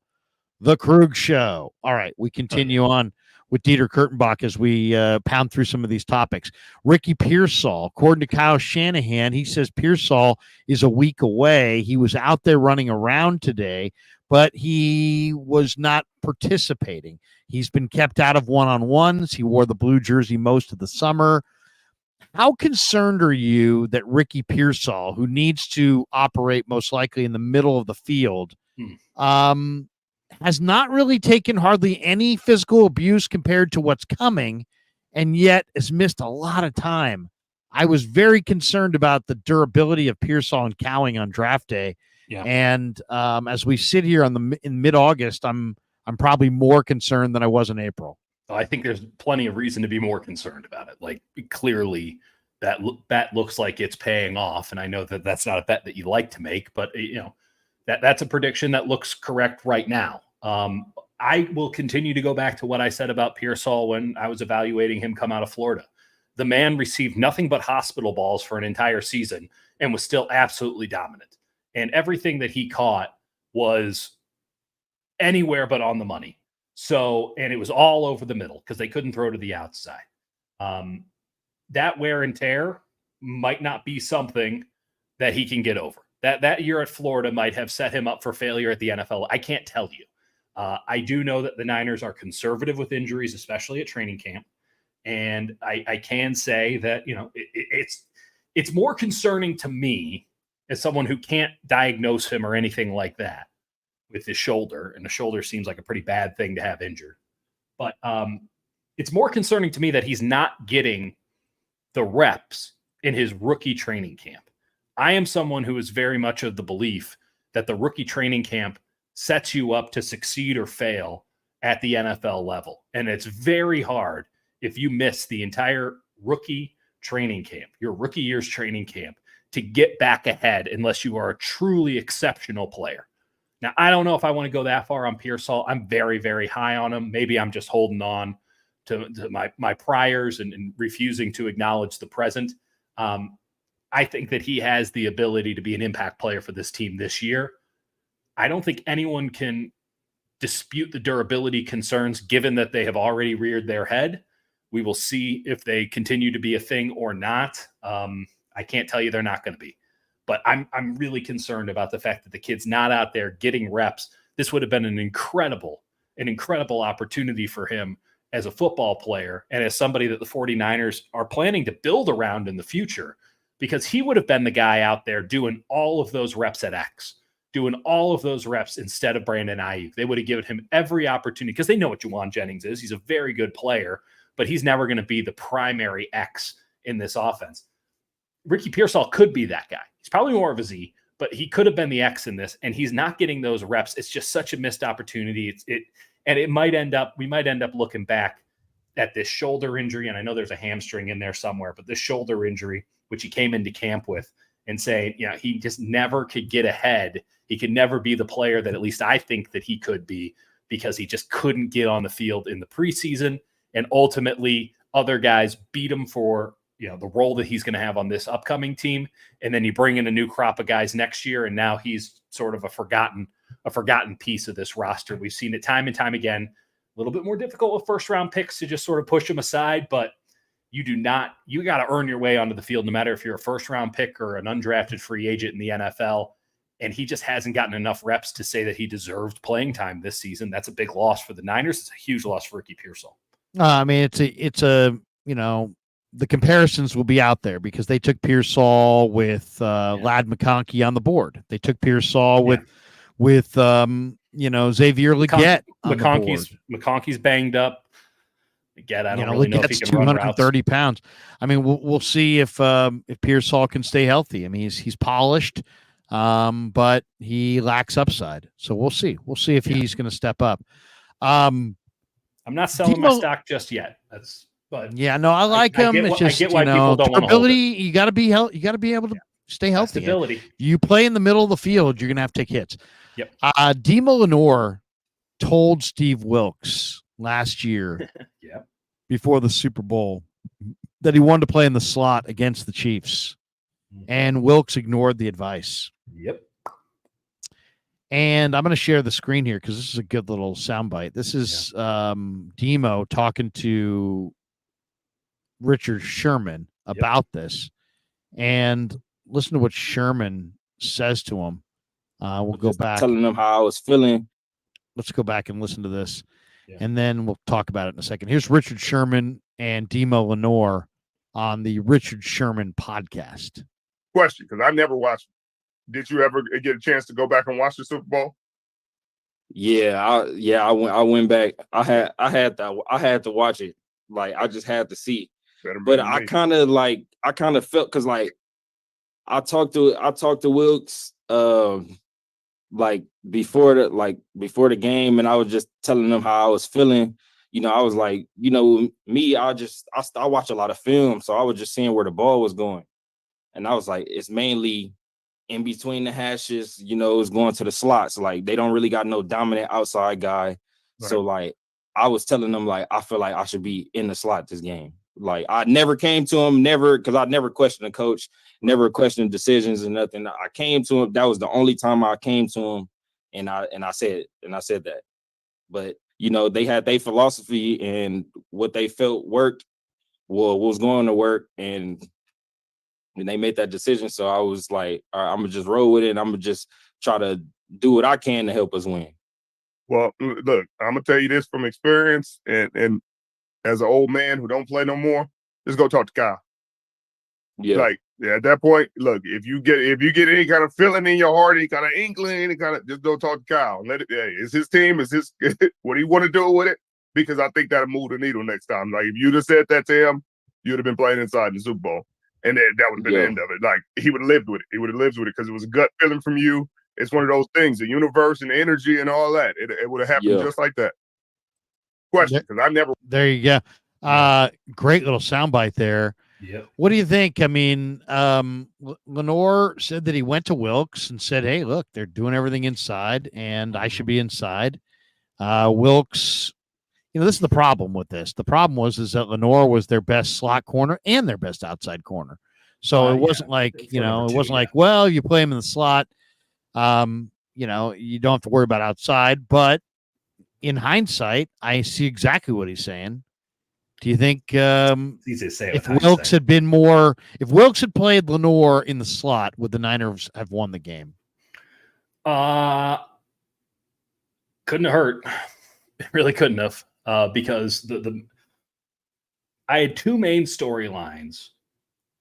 the Krug Show. All right, we continue on with Dieter Kurtenbach as we pound through some of these topics. Ricky Pearsall, according to Kyle Shanahan, he says Pearsall is a week away. He was out there running around today, but he was not participating. He's been kept out of one-on-ones. He wore the blue jersey most of the summer. How concerned are you that Ricky Pearsall, who needs to operate most likely in the middle of the field, has not really taken hardly any physical abuse compared to what's coming, and yet has missed a lot of time? I was very concerned about the durability of Pearsall and Cowing on draft day. Yeah. And as we sit here in mid-August, I'm probably more concerned than I was in April. I think there's plenty of reason to be more concerned about it. Like, clearly that bet looks like it's paying off. And I know that that's not a bet that you like to make, but that's a prediction that looks correct right now. I will continue to go back to what I said about Pearsall when I was evaluating him come out of Florida. The man received nothing but hospital balls for an entire season and was still absolutely dominant. And everything that he caught was anywhere but on the money. So, and it was all over the middle because they couldn't throw to the outside. That wear and tear might not be something that he can get over. That year at Florida might have set him up for failure at the NFL. I can't tell you. I do know that the Niners are conservative with injuries, especially at training camp. And I can say that, it's more concerning to me as someone who can't diagnose him or anything like that with his shoulder. And the shoulder seems like a pretty bad thing to have injured. But it's more concerning to me that he's not getting the reps in his rookie training camp. I am someone who is very much of the belief that the rookie training camp sets you up to succeed or fail at the NFL level. And it's very hard if you miss the entire rookie training camp, your rookie year's training camp, to get back ahead unless you are a truly exceptional player. Now, I don't know if I want to go that far on Pearsall. I'm very, very high on him. Maybe I'm just holding on to my priors and refusing to acknowledge the present. I think that he has the ability to be an impact player for this team this year. I don't think anyone can dispute the durability concerns given that they have already reared their head. We will see if they continue to be a thing or not. I can't tell you they're not going to be. But I'm really concerned about the fact that the kid's not out there getting reps. This would have been an incredible opportunity for him as a football player and as somebody that the 49ers are planning to build around in the future, because he would have been the guy out there doing all of those reps at X, doing all of those reps instead of Brandon Aiyuk. They would have given him every opportunity because they know what Juwan Jennings is. He's a very good player, but he's never going to be the primary X in this offense. Ricky Pearsall could be that guy. He's probably more of a Z, but he could have been the X in this, and he's not getting those reps. It's just such a missed opportunity. We might end up looking back at this shoulder injury, and I know there's a hamstring in there somewhere, but this shoulder injury, which he came into camp with, and saying, he just never could get ahead. He could never be the player that at least I think that he could be, because he just couldn't get on the field in the preseason, and ultimately other guys beat him for the role that he's going to have on this upcoming team. And then you bring in a new crop of guys next year, and now he's sort of a forgotten piece of this roster. We've seen it time and time again. A little bit more difficult with first round picks to just sort of push them aside, but you got to earn your way onto the field, no matter if you're a first round pick or an undrafted free agent in the NFL. And he just hasn't gotten enough reps to say that he deserved playing time this season. That's a big loss for the Niners. It's a huge loss for Ricky Pearsall. I mean, the comparisons will be out there because they took Pearsall with Ladd McConkey on the board. They took Pearsall with Xavier Legette. McConkey's banged up. Legette, I don't really know if he can 230 pounds. I mean, we'll see if Pearsall can stay healthy. I mean, he's polished, but he lacks upside. So we'll see. We'll see if he's going to step up. I'm not selling my stock just yet. But I like him. It's just, I get why people don't want to hold it. You got to be healthy. You got to be able to stay healthy. Stability. You play in the middle of the field, you're going to have to take hits. Yep. Demo Lenore told Steve Wilks last year, before the Super Bowl, that he wanted to play in the slot against the Chiefs, and Wilks ignored the advice. Yep. And I'm going to share the screen here because this is a good little soundbite. This is Demo talking to Richard Sherman about this, and listen to what Sherman says to him. We'll go back, telling them how I was feeling. Let's go back and listen to this, and then we'll talk about it in a second. Here's Richard Sherman and Demo Lenore on the Richard Sherman podcast. Question, because I never watched. Did you ever get a chance to go back and watch the Super Bowl? I went back. I had to watch it. Like, I just had to see. But I kind of felt, because like I talked to Wilks before the game, and I was just telling them how I was feeling, I was like, me, I watch a lot of film, so I was just seeing where the ball was going. And I was like, it's mainly in between the hashes, it's going to the slots. Like, they don't really got no dominant outside guy. Right. So, like, I was telling them, like, I feel like I should be in the slot this game. Like, I never came to him, because I never questioned the coach, never questioned decisions and nothing. I came to him. That was the only time I came to him, and I said that. But, they had their philosophy, and what they felt worked, was going to work, and they made that decision. So I was like, all right, I'm gonna just roll with it, and I'm gonna just try to do what I can to help us win. Well, look, I'm gonna tell you this from experience, and as an old man who don't play no more, just go talk to Kyle. Yeah. Like, at that point, look, if you get any kind of feeling in your heart, any kind of inkling, just go talk to Kyle. Let it. Hey, it's his team. It's his. What do you want to do with it? Because I think that'll move the needle next time. Like, if you'd have said that to him, you'd have been playing inside the Super Bowl, and that would have been the end of it. Like, he would have lived with it. He would have lived with it because it was a gut feeling from you. It's one of those things, the universe and the energy and all that. It would have happened just like that. Question, because I never. There you go. Great little soundbite there. Yep. What do you think? I mean, Lenore said that he went to Wilks and said, hey, look, they're doing everything inside and I should be inside. Wilks, this is the problem with this. The problem is that Lenore was their best slot corner and their best outside corner. So it wasn't like, well, you play him in the slot. You don't have to worry about outside. But in hindsight, I see exactly what he's saying. Do you think if Wilks had been if Wilks had played Lenore in the slot, would the Niners have won the game? Couldn't have hurt. It really couldn't have, because I had two main storylines.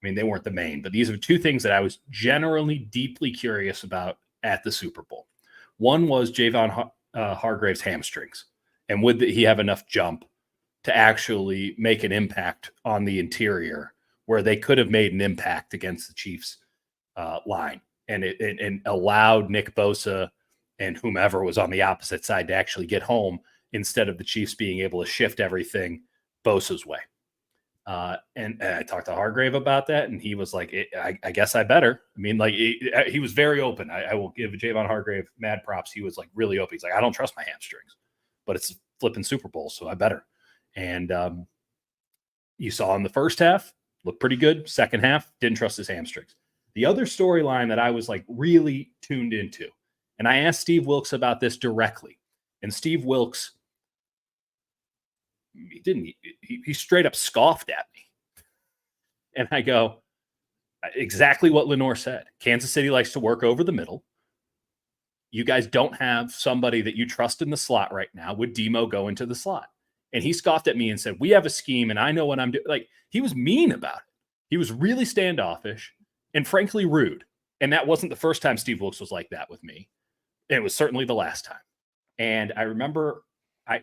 I mean, they weren't the main, but these are two things that I was generally deeply curious about at the Super Bowl. One was Javon Hargrave's hamstrings, and would he have enough jump to actually make an impact on the interior where they could have made an impact against the Chiefs line, and allowed Nick Bosa and whomever was on the opposite side to actually get home instead of the Chiefs being able to shift everything Bosa's way. And I talked to Hargrave about that, and he was like, I guess I better. I mean, like, he was very open. I will give Javon Hargrave mad props. He was like really open. He's like, I don't trust my hamstrings, but it's flipping Super Bowl, so I better. And you saw in the first half, looked pretty good. Second half, didn't trust his hamstrings. The other storyline that I was like really tuned into, and I asked Steve Wilks about this directly, and Steve Wilks, he straight up scoffed at me. And I go, exactly what Lenore said. Kansas City likes to work over the middle. You guys don't have somebody that you trust in the slot right now. Would Demo go into the slot? And he scoffed at me and said, we have a scheme and I know what I'm doing. Like, he was mean about it. He was really standoffish and frankly rude. And that wasn't the first time Steve Wilks was like that with me. It was certainly the last time. And I remember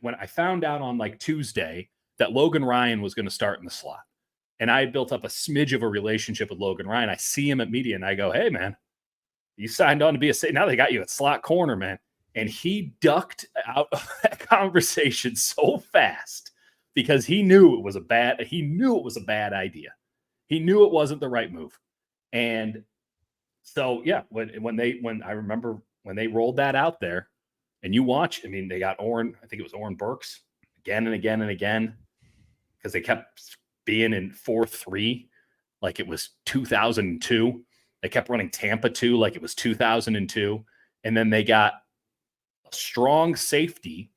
when I found out on like Tuesday that Logan Ryan was going to start in the slot, and I had built up a smidge of a relationship with Logan Ryan. I see him at media and I go, hey man, you signed on to be now they got you at slot corner, man. And he ducked out of that conversation so fast because he knew it was a bad idea. He knew it wasn't the right move. And so, yeah, when they rolled that out there and you watch, I mean, they got I think it was Oren Burks again and again and again, because they kept being in 4-3 like it was 2002. They kept running Tampa 2 like it was 2002. And then they got a strong safety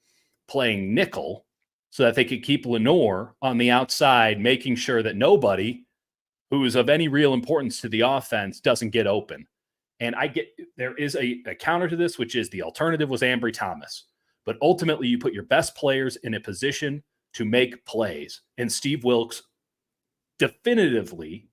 playing nickel so that they could keep Lenore on the outside, making sure that nobody who is of any real importance to the offense doesn't get open. And there is a counter to this, which is the alternative was Ambry Thomas. But ultimately, you put your best players in a position to make plays. And Steve Wilks definitively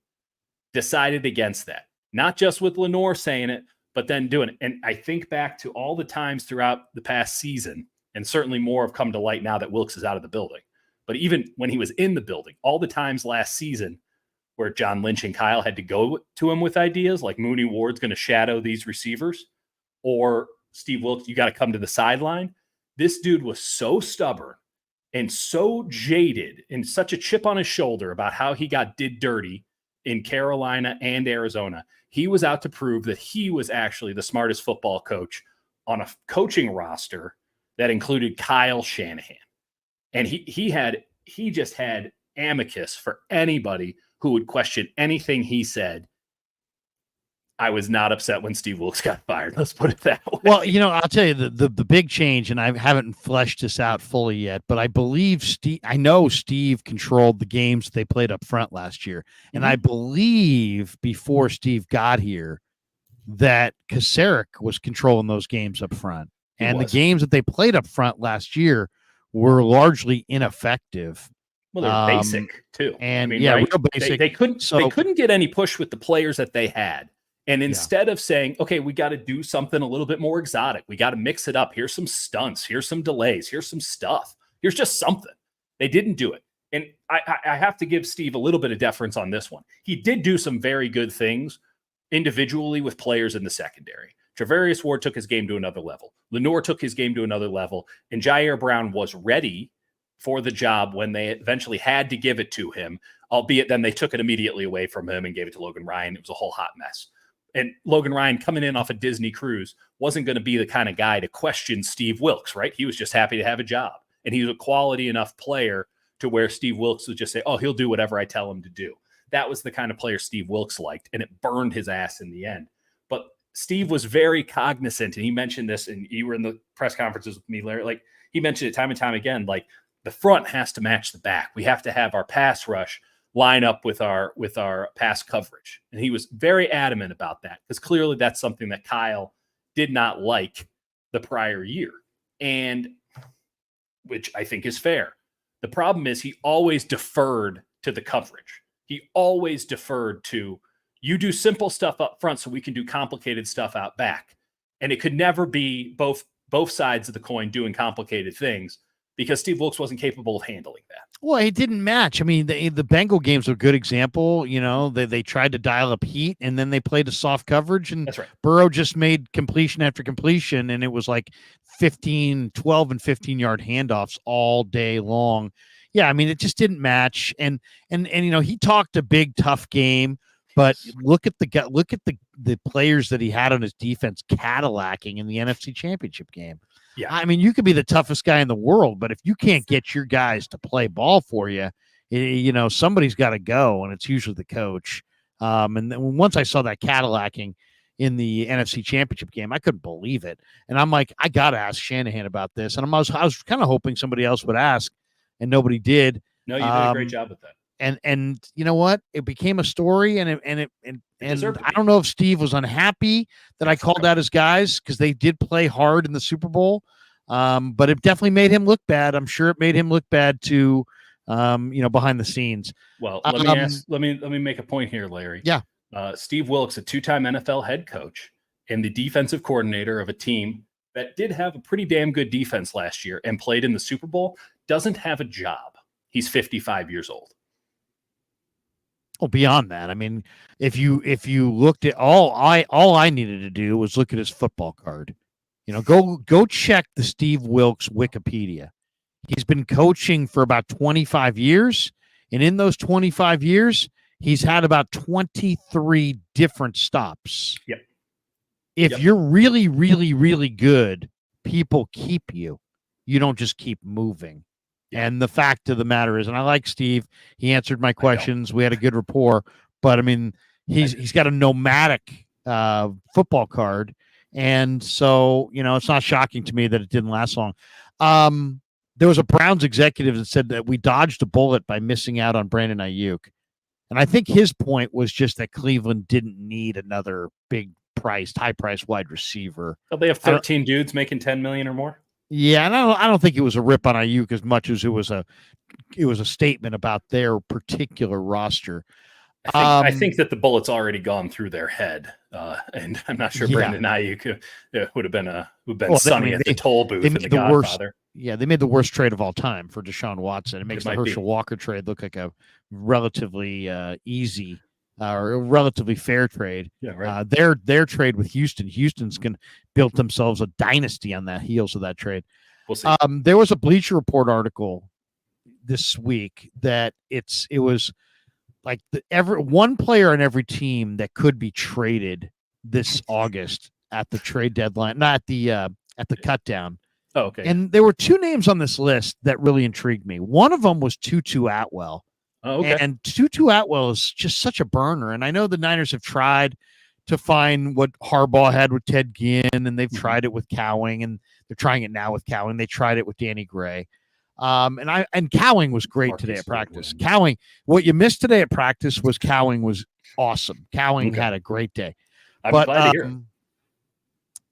decided against that. Not just with Lenore saying it, but then doing it. And I think back to all the times throughout the past season, and certainly more have come to light now that Wilks is out of the building. But even when he was in the building, all the times last season where John Lynch and Kyle had to go to him with ideas like Mooney Ward's going to shadow these receivers, or Steve Wilks, you got to come to the sideline. This dude was so stubborn and so jaded and such a chip on his shoulder about how he did dirty in Carolina and Arizona. He was out to prove that he was actually the smartest football coach on a coaching roster that included Kyle Shanahan. And he just had amicus for anybody who would question anything he said. I was not upset when Steve Wilks got fired. Let's put it that way. Well, I'll tell you the big change, and I haven't fleshed this out fully yet, but I believe I know Steve controlled the games they played up front last year. And I believe before Steve got here that Kasarik was controlling those games up front. And the games that they played up front last year were largely ineffective. Well, they're basic too. And real basic. They couldn't get any push with the players that they had. And instead of saying, okay, we got to do something a little bit more exotic, we got to mix it up. Here's some stunts. Here's some delays. Here's some stuff. Here's just something. They didn't do it. And I have to give Steve a little bit of deference on this one. He did do some very good things individually with players in the secondary. Travarius Ward took his game to another level. Lenore took his game to another level. And Jair Brown was ready for the job when they eventually had to give it to him, albeit then they took it immediately away from him and gave it to Logan Ryan. It was a whole hot mess. And Logan Ryan, coming in off a Disney cruise, wasn't going to be the kind of guy to question Steve Wilks, right? He was just happy to have a job. And he was a quality enough player to where Steve Wilks would just say, oh, he'll do whatever I tell him to do. That was the kind of player Steve Wilks liked, and it burned his ass in the end. But Steve was very cognizant, and he mentioned this, and you were in the press conferences with me, Larry. Like, he mentioned it time and time again, like, the front has to match the back. We have to have our pass rush line up with our pass coverage. And he was very adamant about that, because clearly that's something that Kyle did not like the prior year, and which I think is fair. The problem is he always deferred to the coverage. He always deferred to, you do simple stuff up front so we can do complicated stuff out back. And it could never be both sides of the coin doing complicated things, because Steve Wilks wasn't capable of handling that. Well, it didn't match. I mean, the Bengal game's a good example. They tried to dial up heat, and then they played a soft coverage, and that's right. Burrow just made completion after completion, and it was like 12 and 15-yard handoffs all day long. Yeah, I mean, it just didn't match. And he talked a big, tough game, but look at the players that he had on his defense Cadillacing in the NFC Championship game. Yeah, I mean, you could be the toughest guy in the world, but if you can't get your guys to play ball for you, somebody's got to go, and it's usually the coach. And then once I saw that Cadillacing in the NFC Championship game, I couldn't believe it. And I'm like, I got to ask Shanahan about this. And I was kind of hoping somebody else would ask, and nobody did. No, you did a great job with that. And you know what? It became a story, and I don't know if Steve was unhappy that I called out his guys, because they did play hard in the Super Bowl. But it definitely made him look bad. I'm sure it made him look bad too, behind the scenes. Well, let me make a point here, Larry. Yeah. Steve Wilks, a two-time NFL head coach and the defensive coordinator of a team that did have a pretty damn good defense last year and played in the Super Bowl, doesn't have a job. He's 55 years old. Well, beyond that, I mean, if you looked at all I needed to do was look at his football card. Go check the Steve Wilks Wikipedia. He's been coaching for about 25 years, and in those 25 years, he's had about 23 different stops. Yep. If you're really, really, really good, people keep you. You don't just keep moving. And the fact of the matter is, and I like Steve, he answered my questions. We had a good rapport, but I mean, he's got a nomadic football card. And so, it's not shocking to me that it didn't last long. There was a Browns executive that said that we dodged a bullet by missing out on Brandon Aiyuk. And I think his point was just that Cleveland didn't need another high-priced wide receiver. So they have 13 dudes making $10 million or more. Yeah, and I don't think it was a rip on Aiyuk as much as it was a statement about their particular roster. I think that the bullet's already gone through their head, and I'm not sure Brandon Aiyuk would have been sunny at the toll booth in The Godfather. They made the worst trade of all time for Deshaun Watson. It makes the Herschel Walker trade look like a relatively easy or a relatively fair trade. Yeah, right. Their trade with Houston's built themselves a dynasty on the heels of that trade. We'll see. There was a Bleacher Report article this week that it was like one player on every team that could be traded this August at the trade deadline, not at the cut down. Oh, okay. And there were two names on this list that really intrigued me. One of them was Tutu Atwell. Oh, okay. And Tutu Atwell is just such a burner. And I know the Niners have tried to find what Harbaugh had with Ted Ginn, and they've tried it with Cowing, and they're trying it now with Cowing. They tried it with Danny Gray. And Cowing was great today at practice. Cowing, what you missed today at practice was Cowing was awesome. Cowing had a great day. I'm glad to hear it.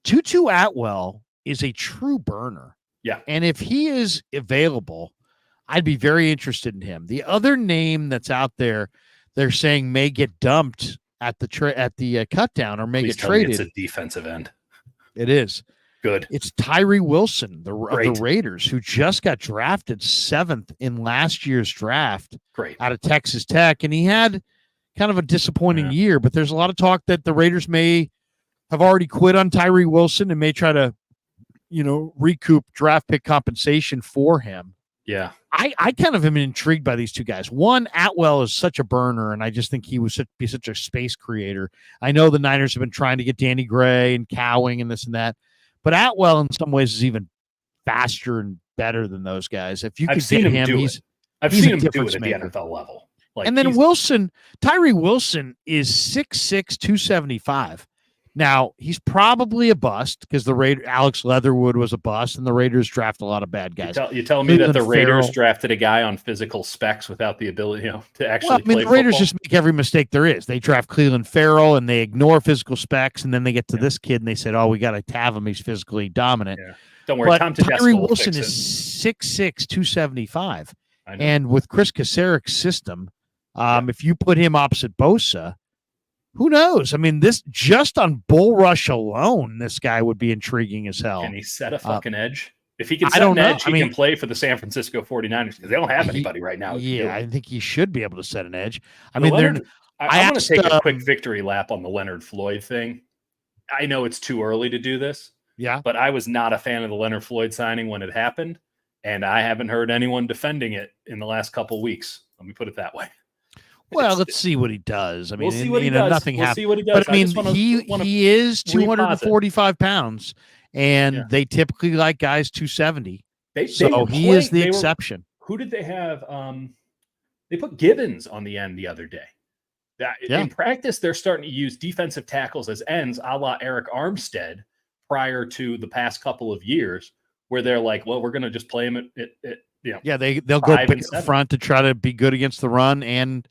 Tutu Atwell is a true burner. Yeah. And if he is available, I'd be very interested in him. The other name that's out there, they're saying may get dumped at the cut down or may get traded. It's a defensive end. It is. Good. It's Tyree Wilson, the Raiders, who just got drafted 7th in last year's draft. Great. Out of Texas Tech. And he had kind of a disappointing year, but there's a lot of talk that the Raiders may have already quit on Tyree Wilson and may try to, recoup draft pick compensation for him. Yeah. I kind of am intrigued by these two guys. One, Atwell is such a burner, and I just think he would be such a space creator. I know the Niners have been trying to get Danny Gray and Cowing and this and that, but Atwell in some ways is even faster and better than those guys. If you could get him, I've seen him do it at the NFL level. And then Tyree Wilson is 6'6", 275. Now, he's probably a bust because Alex Leatherwood was a bust, and the Raiders draft a lot of bad guys. You tell me that the Raiders drafted a guy on physical specs without the ability to actually play the Raiders football. just make every mistake there is. They draft Cleveland Farrell, and they ignore physical specs, and then they get to this kid, and they said, we got to have him. He's physically dominant. Yeah. Don't worry, Tom Tedesco Tyree will Wilson fix is 6'6", 275. I know. And with Chris Kaceric's system, if you put him opposite Bosa, who knows? I mean, this just on bull rush alone, this guy would be intriguing as hell. Can he set a fucking edge? If he can set an edge, he can play for the San Francisco 49ers because they don't have anybody right now. Yeah, I think he should be able to set an edge. I want to take a quick victory lap on the Leonard Floyd thing. I know it's too early to do this. Yeah. But I was not a fan of the Leonard Floyd signing when it happened, and I haven't heard anyone defending it in the last couple of weeks. Let me put it that way. Well, let's see what he does. I mean, we'll see what he does. Nothing we'll happened. See what he does. But I mean, he is 245 pounds, and they typically like guys 270. He is the exception. Who did they have? They put Gibbons on the end the other day. In practice, they're starting to use defensive tackles as ends, a la Eric Armstead, prior to the past couple of years, where they're like, well, we're going to just play him at they'll go big in front to try to be good against the run and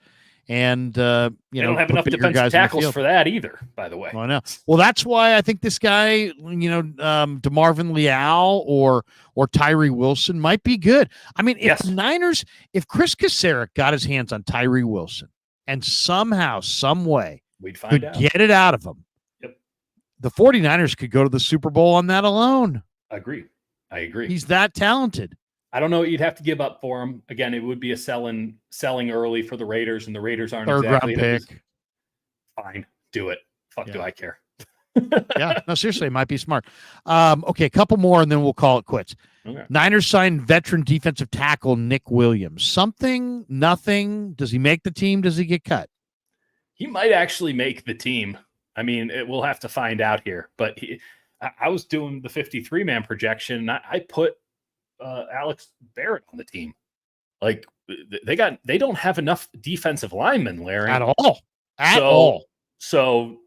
they don't have enough defensive tackles for that either, by the way. I know. Well, that's why I think this guy, DeMarvin Leal or Tyree Wilson might be good. I mean, if Chris Kaceric got his hands on Tyree Wilson and somehow, some way, we'd find out. Get it out of him. Yep. The 49ers could go to the Super Bowl on that alone. I agree. He's that talented. I don't know what you'd have to give up for him. Again, it would be a selling early for the Raiders, and the Raiders aren't third exactly round pick. Fine, do it. Do I care? Yeah, no, seriously, it might be smart. Okay, a couple more, and then we'll call it quits. Okay. Niners signed veteran defensive tackle Nick Williams. Something, nothing. Does he make the team? Does he get cut? He might actually make the team. I mean, we'll have to find out here. But I was doing the 53-man projection, and I put Alex Barrett on the team. Like they don't have enough defensive linemen, Larry, at all. So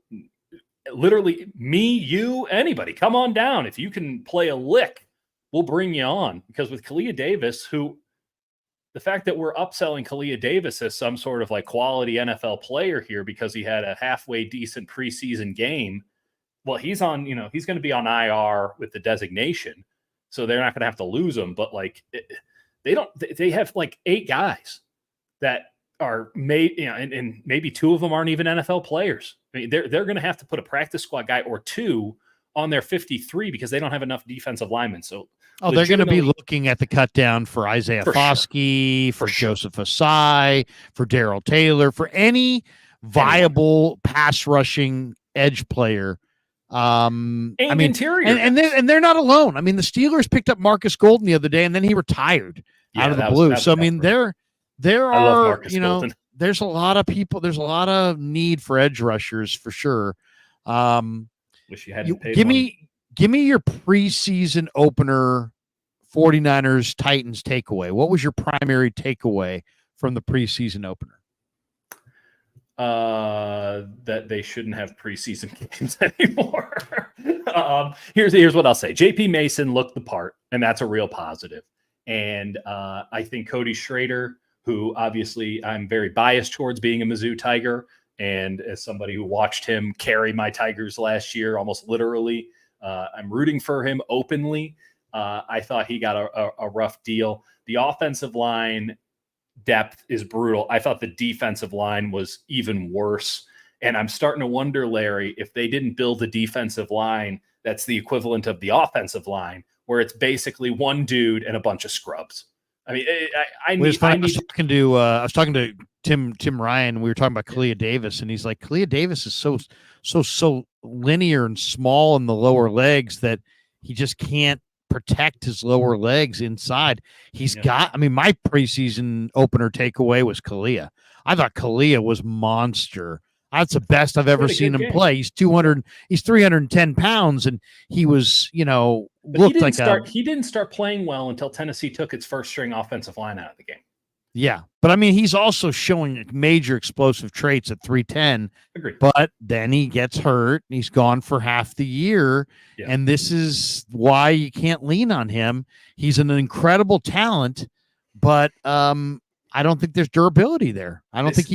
literally, me, you, anybody, come on down. If you can play a lick, we'll bring you on. Because with Kalia Davis, the fact that we're upselling Kalia Davis as some sort of like quality NFL player here because he had a halfway decent preseason game. Well, he's on. He's going to be on IR with the designation. So they're not going to have to lose him, but like they have like 8 guys that are made, and maybe 2 of them aren't even NFL players. I mean, they're going to have to put a practice squad guy or 2 on their 53 because they don't have enough defensive linemen. So, they're going to be looking at the cut down for Isaiah Foskey, for Joseph Asai, for Darrell Taylor, for any viable pass rushing edge player. Interior, and they're not alone. I mean, the Steelers picked up Marcus Golden the other day, and then he retired. out of the that blue. was So I mean, there I love are, Marcus Golden. there's a lot of people. There's a lot of need for edge rushers for sure. Wish you hadn't paid Give one. me your preseason opener, 49ers Titans takeaway. What was your primary takeaway from the preseason opener? That they shouldn't have preseason games anymore. Here's what I'll say. JP Mason looked the part, and that's a real positive. And I think Cody Schrader, who obviously I'm very biased towards being a Mizzou Tiger, and as somebody who watched him carry my Tigers last year, almost literally, I'm rooting for him openly. I thought he got a rough deal. The offensive line depth is brutal. I thought the defensive line was even worse. And I'm starting to wonder, Larry, if they didn't build a defensive line that's the equivalent of the offensive line, where it's basically one dude and a bunch of scrubs. I mean, I was talking to Tim Ryan. We were talking about Kalia Davis, and he's like, Kalia Davis is so linear and small in the lower legs that he just can't protect his lower legs inside. My preseason opener takeaway was Kalia. I thought Kalia was monster. That's the best I've ever seen him play. He's 310 pounds, and he was, he didn't start playing well until Tennessee took its first string offensive line out of the game. Yeah, but I mean, he's also showing major explosive traits at 310. Agreed. But then he gets hurt, and he's gone for half the year, and this is why you can't lean on him. He's an incredible talent, but I don't think there's durability there. I don't think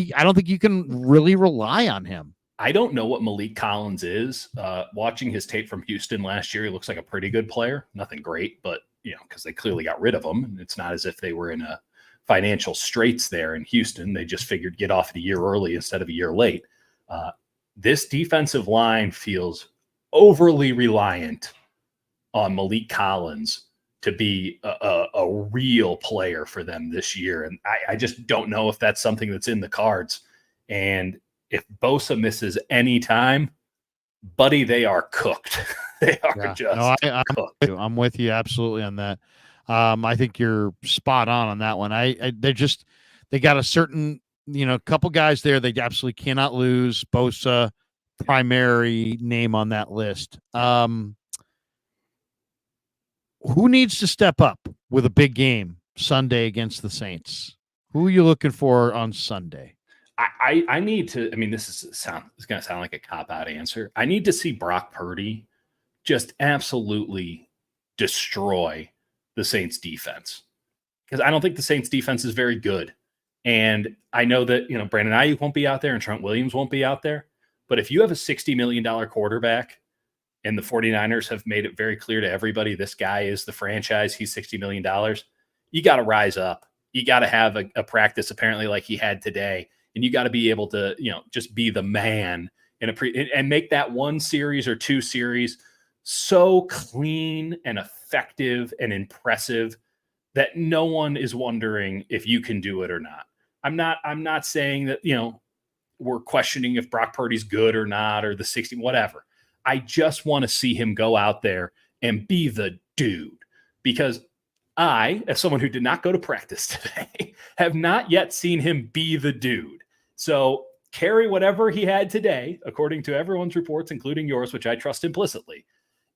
you can really rely on him. I don't know what Malik Collins is. Watching his tape from Houston last year, he looks like a pretty good player. Nothing great, but because they clearly got rid of him, and it's not as if they were in a financial straits there in Houston. They just figured get off it a year early instead of a year late. This defensive line feels overly reliant on Malik Collins to be a real player for them this year. And I just don't know if that's something that's in the cards. And if Bosa misses any time, buddy, they are cooked. They are cooked. I'm with you absolutely on that. I think you're spot on that one. They got a certain, couple guys there they absolutely cannot lose. Bosa, primary name on that list. Who needs to step up with a big game Sunday against the Saints? Who are you looking for on Sunday? I need to. I mean, it's going to sound like a cop-out answer. I need to see Brock Purdy just absolutely destroy the Saints defense, because I don't think the Saints defense is very good. And I know that, Brandon Aiyuk won't be out there and Trent Williams won't be out there. But if you have a $60 million quarterback, and the 49ers have made it very clear to everybody, this guy is the franchise, he's $60 million, you got to rise up. You got to have a practice apparently like he had today. And you got to be able to, just be the man and make that one series or two series so clean and effective and impressive that no one is wondering if you can do it or not. I'm not saying that, we're questioning if Brock Purdy's good or not, or the 60, whatever. I just want to see him go out there and be the dude, because I, as someone who did not go to practice today, have not yet seen him be the dude. So carry whatever he had today, according to everyone's reports, including yours, which I trust implicitly,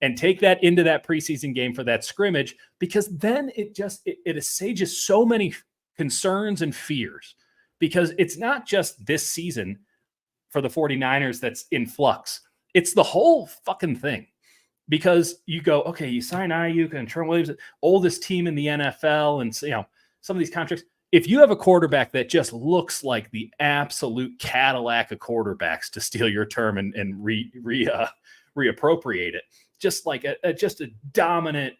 and take that into that preseason game for that scrimmage, because then it assuages so many concerns and fears, because it's not just this season for the 49ers that's in flux. It's the whole fucking thing, because you go, okay, you sign Aiyuk and Trent Williams, oldest team in the NFL, and some of these contracts. If you have a quarterback that just looks like the absolute Cadillac of quarterbacks, to steal your term and reappropriate it, just like just a dominant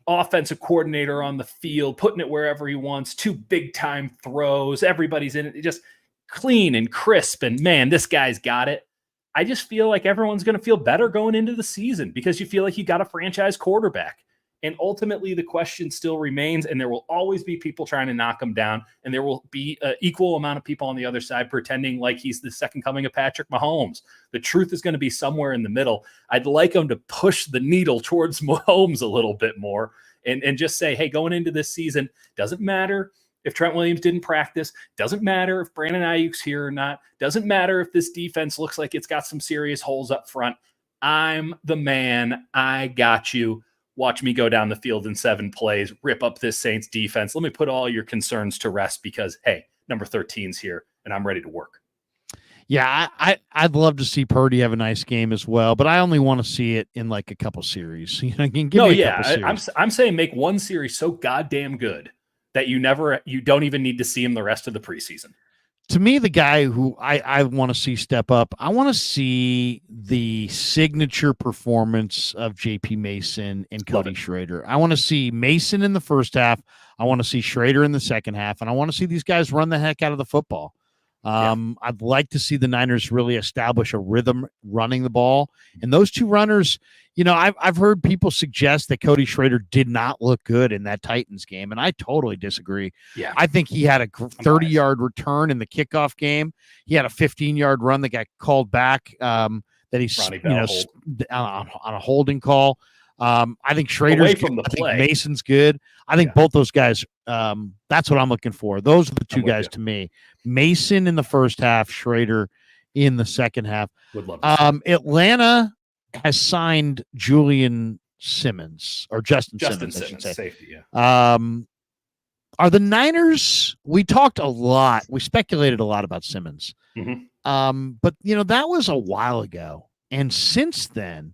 offensive coordinator on the field, putting it wherever he wants, 2 big time throws, everybody's in it, just clean and crisp, and man, this guy's got it. I just feel like everyone's going to feel better going into the season, because you feel like you got a franchise quarterback. And ultimately, the question still remains, and there will always be people trying to knock him down, and there will be an equal amount of people on the other side pretending like he's the second coming of Patrick Mahomes. The truth is going to be somewhere in the middle. I'd like him to push the needle towards Mahomes a little bit more and just say, hey, going into this season, doesn't matter if Trent Williams didn't practice, doesn't matter if Brandon Aiyuk's here or not, doesn't matter if this defense looks like it's got some serious holes up front. I'm the man. I got you. Watch me go down the field in 7 plays, rip up this Saints defense. Let me put all your concerns to rest because, hey, number 13's here and I'm ready to work. Yeah, I'd love to see Purdy have a nice game as well, but I only want to see it in like a couple series. You know, give me a couple series. I'm saying make one series so goddamn good that you don't even need to see him the rest of the preseason. To me, the guy who I want to see step up, I want to see the signature performance of JP Mason and Cody Schrader. I want to see Mason in the first half. I want to see Schrader in the second half, and I want to see these guys run the heck out of the football. I'd like to see the Niners really establish a rhythm running the ball. And those two runners, you know, I've heard people suggest that Cody Schrader did not look good in that Titans game, and I totally disagree. Yeah, I think he had a 30-yard return in the kickoff game. He had a 15-yard run that got called back on a holding call. I think Schrader's good. I think Mason's good. I think both those guys, that's what I'm looking for. Those are the two guys to me. Mason in the first half, Schrader in the second half. Would love to Atlanta has signed Justin Simmons, I should say. Safety, yeah. Are the Niners, we speculated a lot about Simmons. Mm-hmm. But, you know, that was a while ago. And since then,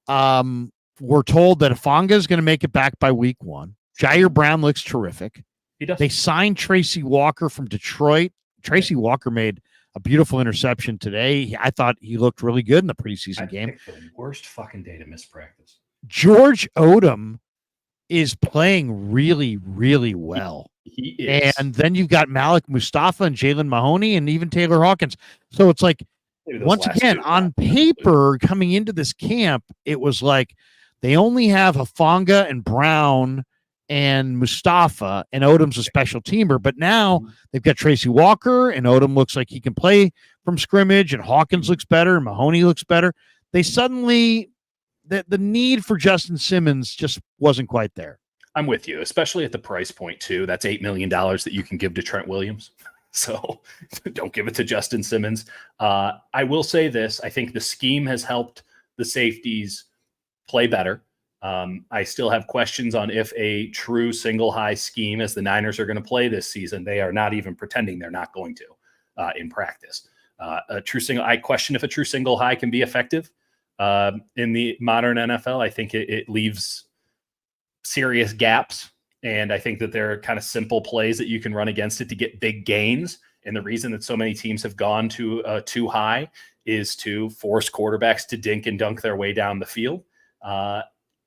we're told that Afanga is going to make it back by week 1. Jair Brown looks terrific. He does. They signed Tracy Walker from Detroit. Tracy Walker made a beautiful interception today. I thought he looked really good in the preseason game. The worst fucking day to miss practice. George Odom is playing really, really well. He is. And then you've got Malik Mustafa and Jalen Mahoney and even Taylor Hawkins. So it's like, once again, on paper, coming into this camp, it was like they only have Hufanga and Brown and Mustafa, and Odom's a special teamer. But now they've got Tracy Walker, and Odom looks like he can play from scrimmage, and Hawkins looks better, and Mahoney looks better. They suddenly, the need for Justin Simmons just wasn't quite there. I'm with you, especially at the price point, too. That's $8 million that you can give to Trent Williams. So don't give it to Justin Simmons. I will say this. I think the scheme has helped the safeties play better. I still have questions on if a true single high scheme as the Niners are going to play this season. They are not even pretending they're not going to in practice. I question if a true single high can be effective in the modern NFL. I think it leaves serious gaps. And I think that there are kind of simple plays that you can run against it to get big gains. And the reason that so many teams have gone to too high is to force quarterbacks to dink and dunk their way down the field.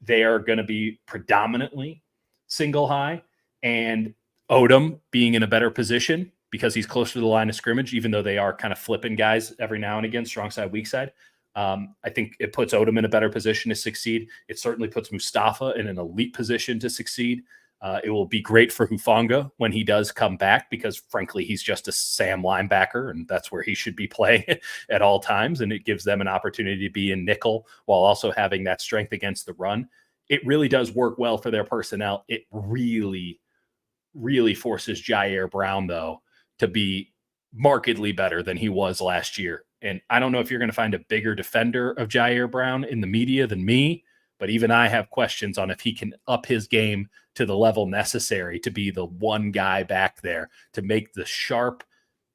They are going to be predominantly single high, and Odom being in a better position because he's closer to the line of scrimmage, even though they are kind of flipping guys every now and again, strong side, weak side. I think it puts Odom in a better position to succeed. It certainly puts Mustafa in an elite position to succeed. It will be great for Hufanga when he does come back because, frankly, he's just a Sam linebacker, and that's where he should be playing at all times. And it gives them an opportunity to be in nickel while also having that strength against the run. It really does work well for their personnel. It really, really forces Jair Brown, though, to be markedly better than he was last year. And I don't know if you're going to find a bigger defender of Jair Brown in the media than me, but even I have questions on if he can up his game to the level necessary to be the one guy back there to make the sharp,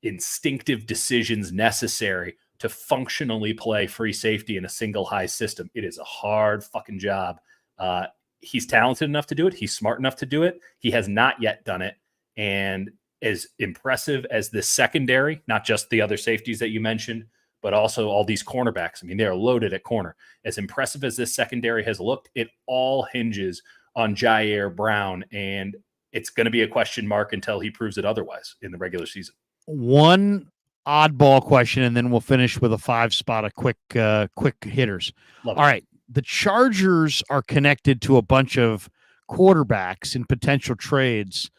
instinctive decisions necessary to functionally play free safety in a single high system. It is a hard fucking job. He's talented enough to do it. He's smart enough to do it. He has not yet done it. And as impressive as this secondary, not just the other safeties that you mentioned, but also all these cornerbacks. I mean, they're loaded at corner. As impressive as this secondary has looked, it all hinges on Jair Brown, and it's going to be a question mark until he proves it otherwise in the regular season. One oddball question, and then we'll finish with a 5-spot of quick hitters. All right. The Chargers are connected to a bunch of quarterbacks in potential trades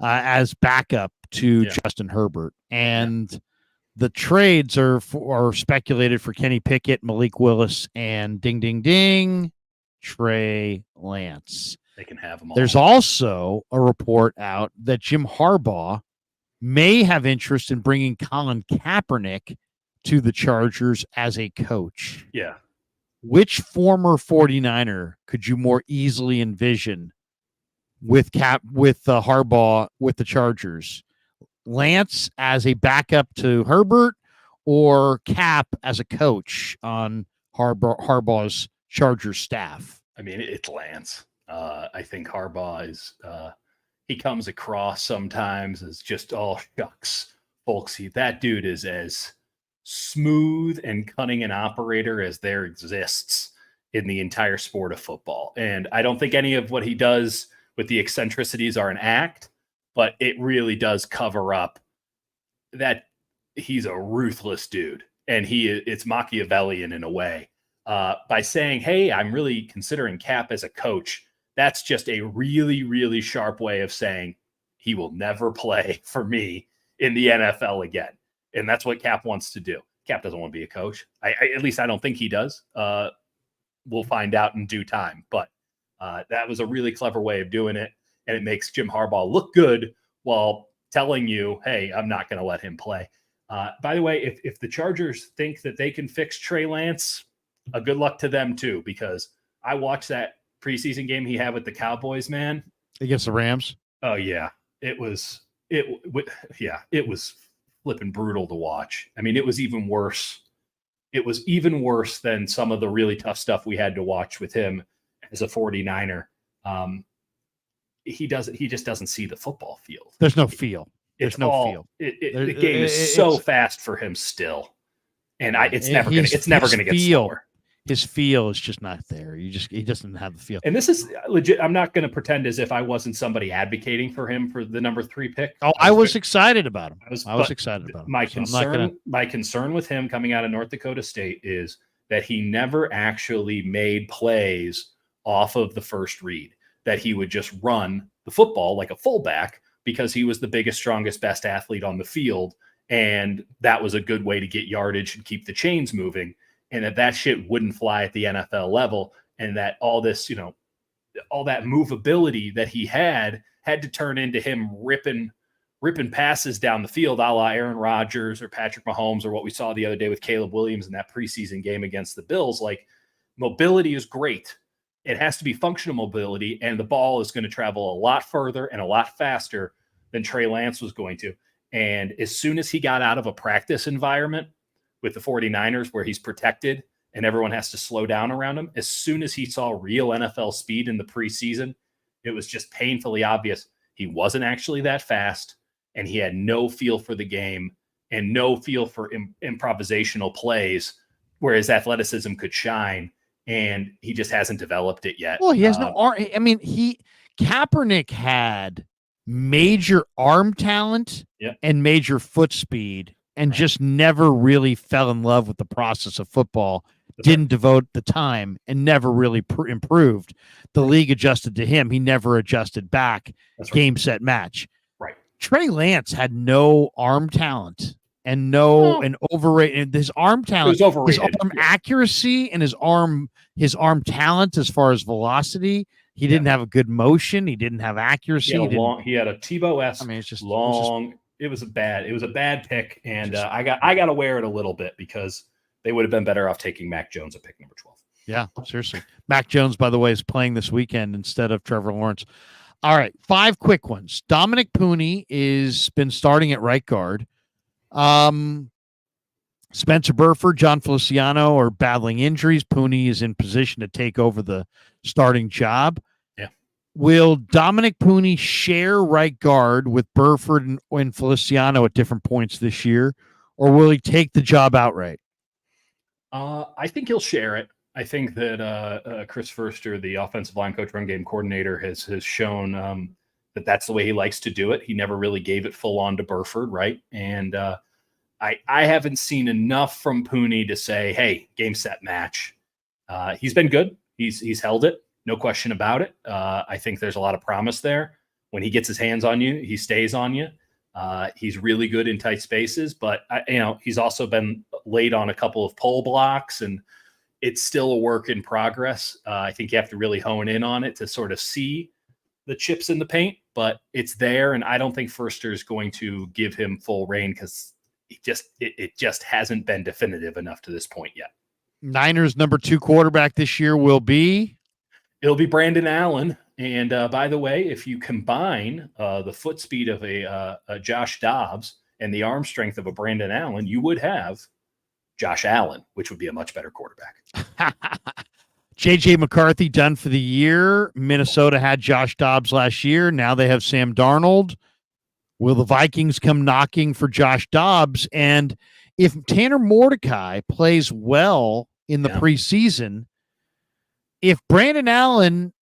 as backup to Justin Herbert. And the trades are speculated for Kenny Pickett, Malik Willis, and ding, ding, ding, Trey Lance. They can have them all. There's also a report out that Jim Harbaugh may have interest in bringing Colin Kaepernick to the Chargers as a coach. Yeah. Which former 49er could you more easily envision with Harbaugh with the Chargers? Lance as a backup to Herbert, or Cap as a coach on Harbaugh's Chargers staff? I mean, it's Lance. I think Harbaugh is he comes across sometimes as just all shucks, folksy. That dude is as smooth and cunning an operator as there exists in the entire sport of football. And I don't think any of what he does with the eccentricities are an act, but it really does cover up that he's a ruthless dude. And it's Machiavellian in a way. By saying, hey, I'm really considering Cap as a coach, that's just a really, really sharp way of saying he will never play for me in the NFL again. And that's what Cap wants to do. Cap doesn't want to be a coach. At least I don't think he does. We'll find out in due time. But that was a really clever way of doing it. And it makes Jim Harbaugh look good while telling you, hey, I'm not going to let him play. By the way, if the Chargers think that they can fix Trey Lance, a good luck to them too, because I watched that preseason game he had with the Cowboys, man. Against the Rams? Oh, yeah. It was flipping brutal to watch. I mean, it was even worse. It was even worse than some of the really tough stuff we had to watch with him as a 49er. He just doesn't see the football field. There's no feel. There's no feel. The game is so fast for him still. And it's never going to get slower. His feel is just not there. He doesn't have the feel. And this is legit. I'm not going to pretend as if I wasn't somebody advocating for him for the number 3 pick. Oh, I was excited about him. I was excited about him. My concern with him coming out of North Dakota State is that he never actually made plays off of the first read, that he would just run the football like a fullback because he was the biggest, strongest, best athlete on the field. And that was a good way to get yardage and keep the chains moving. And that shit wouldn't fly at the NFL level. And that all this, all that movability that he had to turn into him ripping passes down the field, a la Aaron Rodgers or Patrick Mahomes, or what we saw the other day with Caleb Williams in that preseason game against the Bills. Like, mobility is great. It has to be functional mobility, and the ball is going to travel a lot further and a lot faster than Trey Lance was going to. And as soon as he got out of a practice environment with the 49ers where he's protected and everyone has to slow down around him, as soon as he saw real NFL speed in the preseason, it was just painfully obvious he wasn't actually that fast, and he had no feel for the game and no feel for improvisational plays where his athleticism could shine, and he just hasn't developed it yet. Well, he has no arm. I mean, Kaepernick had major arm talent and major foot speed, and just never really fell in love with the process of football, didn't devote the time, and never really improved. The league adjusted to him. He never adjusted back. Game, set, match. Right. Trey Lance had no arm talent and an overrated. His arm talent, his arm accuracy, and his arm talent as far as velocity. He didn't have a good motion. He didn't have accuracy. He had a Tebow-esque. I mean, it's just long. It was a bad pick, and I got to wear it a little bit because they would have been better off taking Mac Jones at pick number 12. Yeah, seriously. Mac Jones, by the way, is playing this weekend instead of Trevor Lawrence. All right, 5 quick ones. Dominic Pooney is been starting at right guard. Spencer Burford, John Feliciano are battling injuries. Pooney is in position to take over the starting job. Yeah. Will Dominic Pooney share right guard with Burford and Feliciano at different points this year, or will he take the job outright? I think he'll share it. I think that Chris Foerster, the offensive line coach, run game coordinator, has shown that that's the way he likes to do it. He never really gave it full on to Burford, right? And I haven't seen enough from Pooney to say, hey, game, set, match. He's been good. He's held it. No question about it. I think there's a lot of promise there. When he gets his hands on you, he stays on you. He's really good in tight spaces, but he's also been late on a couple of pole blocks, and it's still a work in progress. I think you have to really hone in on it to sort of see the chips in the paint, but it's there. And I don't think Forster is going to give him full reign because it just hasn't been definitive enough to this point yet. Niners number 2 quarterback this year will be? It'll be Brandon Allen. And by the way, if you combine the foot speed of a Josh Dobbs and the arm strength of a Brandon Allen, you would have Josh Allen, which would be a much better quarterback. J.J. McCarthy done for the year. Minnesota had Josh Dobbs last year. Now they have Sam Darnold. Will the Vikings come knocking for Josh Dobbs? And if Tanner Mordecai plays well in the preseason, if Brandon Allen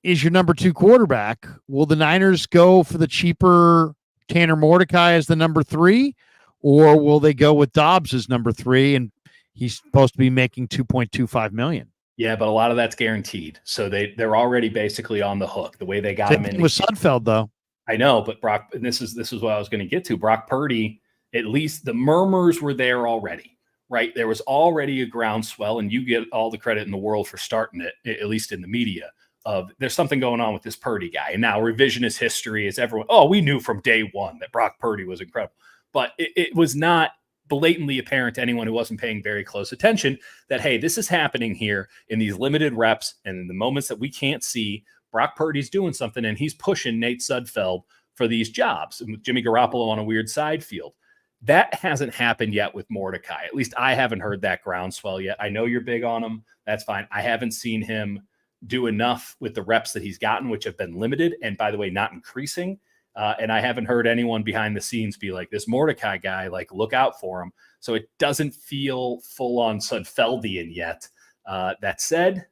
is your number 2 quarterback, will the Niners go for the cheaper Tanner Mordecai as the number 3? Or will they go with Dobbs as number 3 and he's supposed to be making $2.25 million? Yeah, but a lot of that's guaranteed. So they're already basically on the hook. The way they got him in with Sudfeld, though. I know, but Brock, and this is what I was going to get to. Brock Purdy, at least the murmurs were there already, right? There was already a groundswell, and you get all the credit in the world for starting it, at least in the media, of there's something going on with this Purdy guy. And now revisionist history is everyone, we knew from day one that Brock Purdy was incredible. But it was not blatantly apparent to anyone who wasn't paying very close attention that, hey, this is happening here in these limited reps and in the moments that we can't see. Brock Purdy's doing something, and he's pushing Nate Sudfeld for these jobs, and with Jimmy Garoppolo on a weird side field. That hasn't happened yet with Mordecai. At least I haven't heard that groundswell yet. I know you're big on him. That's fine. I haven't seen him do enough with the reps that he's gotten, which have been limited, and by the way, not increasing. And I haven't heard anyone behind the scenes be like, this Mordecai guy, like, look out for him. So it doesn't feel full-on Sudfeldian yet. That said,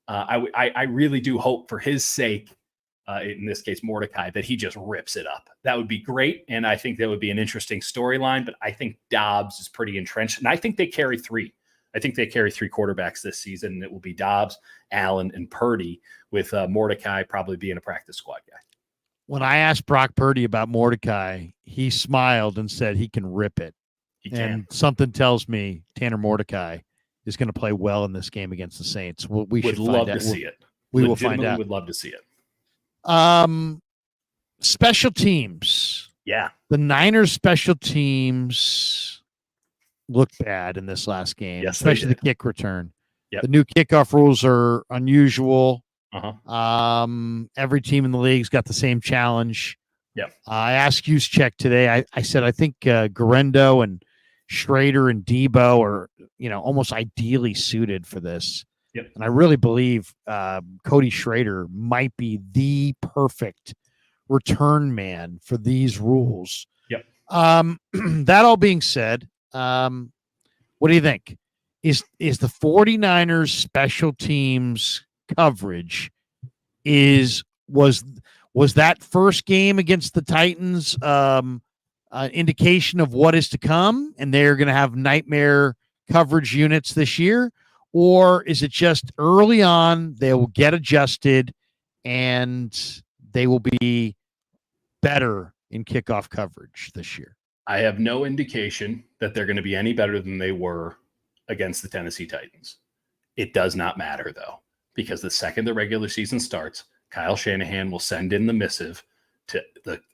I really do hope for his sake, in this case Mordecai, that he just rips it up. That would be great, and I think that would be an interesting storyline, but I think Dobbs is pretty entrenched, and I think they carry 3. I think they carry 3 quarterbacks this season, and it will be Dobbs, Allen, and Purdy, with Mordecai probably being a practice squad guy. When I asked Brock Purdy about Mordecai, he smiled and said he can rip it. He can. And something tells me Tanner Mordecai is going to play well in this game against the Saints. We should love find to out. see it. We will find out. Would love to see it. Special teams. Yeah. The Niners special teams looked bad in this last game, yes, especially the kick return. Yep. The new kickoff rules are unusual. Uh-huh. Every team in the league's got the same challenge. Yep. I asked UseCheck today. I said I think Garendo and Schrader and Debo are almost ideally suited for this. Yep. And I really believe Cody Schrader might be the perfect return man for these rules. Yep. That all being said, what do you think? Is the 49ers special teams coverage was that first game against the Titans an indication of what is to come, and they're going to have nightmare coverage units this year? Or is it just early on they will get adjusted and they will be better in kickoff coverage this year? I have no indication that they're going to be any better than they were against the Tennessee Titans. It does not matter, though, because the second the regular season starts, Kyle Shanahan will send in the missive to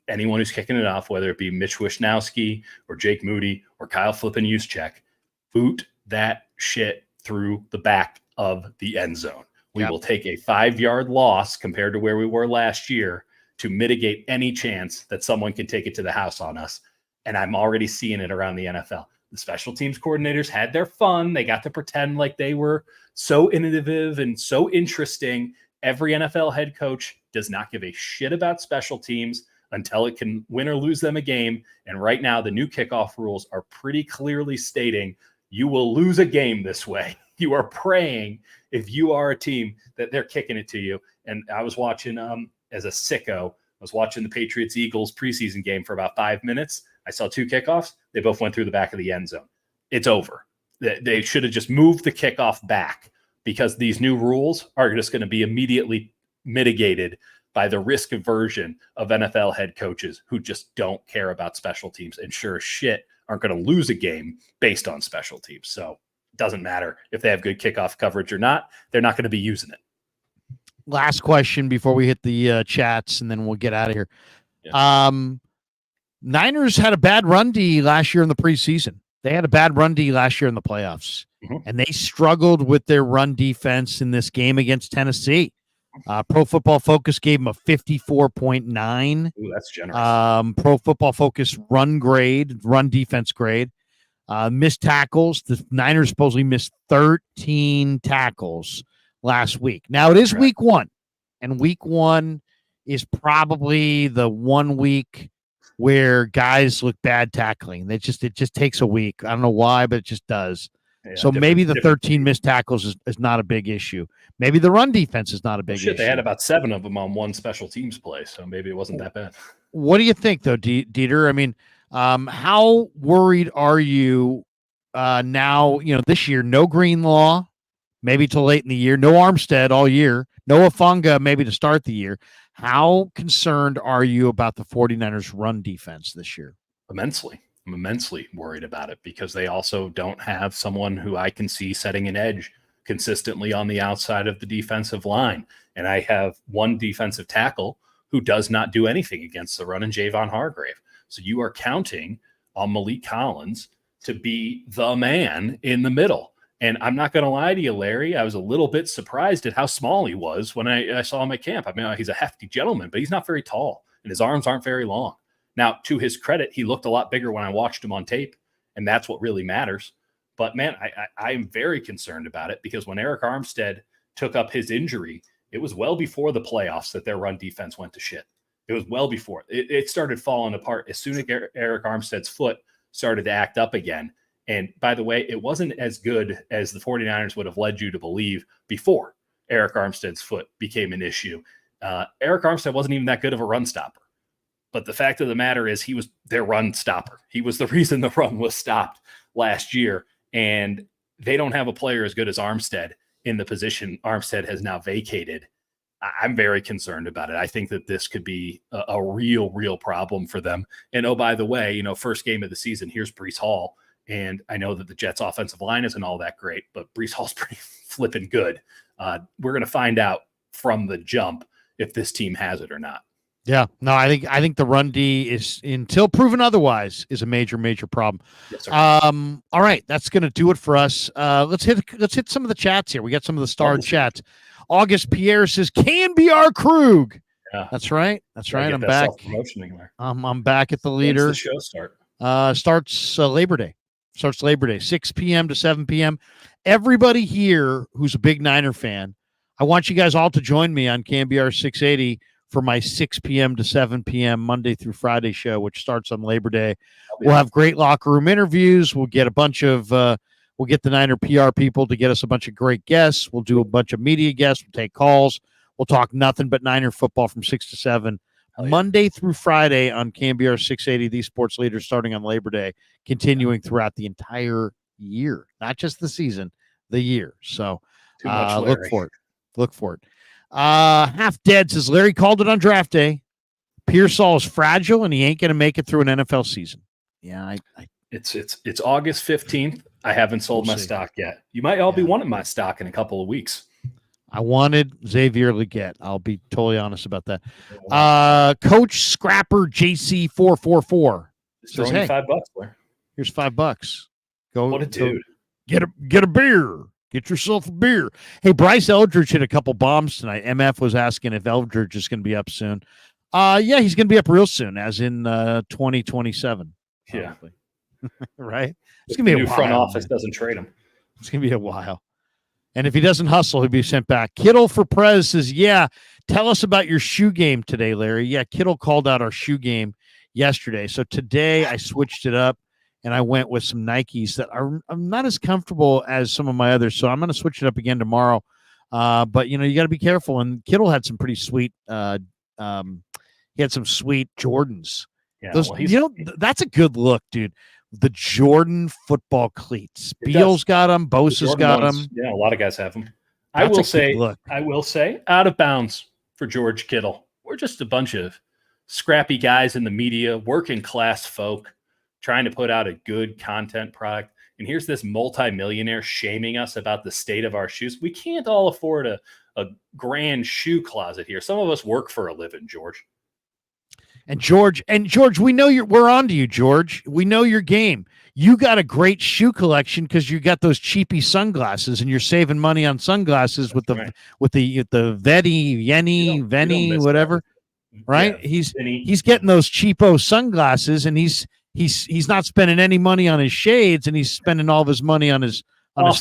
anyone who's kicking it off, whether it be Mitch Wishnowsky or Jake Moody or Kyle Flippin Juszczyk, boot that shit through the back of the end zone. We will take a 5-yard loss compared to where we were last year to mitigate any chance that someone can take it to the house on us. And I'm already seeing it around the NFL. The special teams coordinators had their fun. They got to pretend like they were so innovative and so interesting. Every NFL head coach does not give a shit about special teams until it can win or lose them a game. And right now, the new kickoff rules are pretty clearly stating you will lose a game this way. You are praying, if you are a team, that they're kicking it to you. And I was watching, as a sicko, I was watching the Patriots-Eagles preseason game for about 5 minutes. I saw 2 kickoffs. They both went through the back of the end zone. It's over. They should have just moved the kickoff back, because these new rules are just going to be immediately mitigated by the risk aversion of NFL head coaches who just don't care about special teams and sure as shit aren't going to lose a game based on special teams. So doesn't matter if they have good kickoff coverage or not. They're not going to be using it. Last question before we hit the chats, and then we'll get out of here. Yeah. Niners had a bad run D last year in the preseason. They had a bad run D last year in the playoffs, and they struggled with their run defense in this game against Tennessee. Pro Football Focus gave them a 54.9. Ooh, that's generous. Pro Football Focus run defense grade. Missed tackles. The Niners supposedly missed 13 tackles last week. Now, it is week one, and week one is probably the 1 week where guys look bad tackling. It just takes a week. I don't know why, but it just does. Yeah, so maybe the 13 missed tackles is not a big issue. Maybe the run defense is not a big issue. They had about 7 of them on one special teams play, so maybe it wasn't that bad. What do you think, though, Dieter? I mean, how worried are you now, this year, no Greenlaw, maybe till late in the year, no Armstead all year, no Afonga maybe to start the year. How concerned are you about the 49ers run defense this year? Immensely. I'm immensely worried about it because they also don't have someone who I can see setting an edge consistently on the outside of the defensive line. And I have one defensive tackle who does not do anything against the run, and Javon Hargrave. So you are counting on Malik Collins to be the man in the middle. And I'm not going to lie to you, Larry, I was a little bit surprised at how small he was when I saw him at camp. I mean, he's a hefty gentleman, but he's not very tall, and his arms aren't very long. Now, to his credit, he looked a lot bigger when I watched him on tape, and that's what really matters. But, man, I am very concerned about it because when Eric Armstead took up his injury, it was well before the playoffs that their run defense went to shit. It was well before. It started falling apart as soon as Eric Armstead's foot started to act up again. And, by the way, it wasn't as good as the 49ers would have led you to believe before Eric Armstead's foot became an issue. Eric Armstead wasn't even that good of a run stopper. But the fact of the matter is he was their run stopper. He was the reason the run was stopped last year. And they don't have a player as good as Armstead in the position Armstead has now vacated. I'm very concerned about it. I think that this could be a real problem for them. And, oh, by the way, first game of the season, here's Breece Hall. And I know that the Jets offensive line isn't all that great, but Breece Hall's pretty flipping good. We're going to find out from the jump if this team has it or not. Yeah, no, I think the run D is, until proven otherwise, is a major problem. Yes, sir. All right, that's going to do it for us. Let's hit some of the chats here. We got some of the starred chats. August Pierre says, "Can be our Krug." Yeah, that's right. I'm back. I'm back at the leader. When's the show start? Starts Labor Day. 6 p.m. to 7 p.m. Everybody here who's a big Niner fan, I want you guys all to join me on KNBR 680 for my 6 p.m. to 7 p.m. Monday through Friday show, which starts on Labor Day. We'll have great locker room interviews. We'll get we'll get the Niner PR people to get us a bunch of great guests. We'll do a bunch of media guests. We'll take calls. We'll talk nothing but Niner football from 6 to 7. Monday through Friday on KNBR 680, these sports leaders, starting on Labor Day, continuing throughout the entire year, not just the season, the year. So look for it. Half Dead says, "Larry called it on draft day. Pearsall is fragile and he ain't going to make it through an NFL season." Yeah, it's August 15th. I haven't sold my stock yet. You might all be wanting my stock in a couple of weeks. I wanted Xavier Leggett. I'll be totally honest about that. Coach Scrapper JC444 says, "Hey, $5, Blair. Here's $5. Go. What a dude! Get a beer. Get yourself a beer." Hey, Bryce Eldridge hit a couple bombs tonight. MF was asking if Eldridge is going to be up soon. Yeah, he's going to be up real soon, as in 2027. Yeah, right. It's going to be new a while. Front office doesn't trade him. It's going to be a while. And if he doesn't hustle, he'll be sent back. Kittle for Prez says, "Yeah, tell us about your shoe game today, Larry." Yeah, Kittle called out our shoe game yesterday. So today I switched it up and I went with some Nikes that I'm not as comfortable as some of my others. So I'm going to switch it up again tomorrow. But, you got to be careful. And Kittle had some pretty sweet he had some sweet Jordans. Yeah, those, that's a good look, dude. The Jordan football cleats. Beal's got them. Bosa's got them. Yeah, a lot of guys have them. I will say, out of bounds for George Kittle. We're just a bunch of scrappy guys in the media, working class folk trying to put out a good content product. And here's this multimillionaire shaming us about the state of our shoes. We can't all afford a grand shoe closet here. Some of us work for a living, George. And George, we know we're on to you, George. We know your game. You got a great shoe collection because you got those cheapy sunglasses, and you're saving money on sunglasses with the Veni, whatever. Right? Yeah, he's getting those cheapo sunglasses, and he's not spending any money on his shades, and he's spending all of his money on his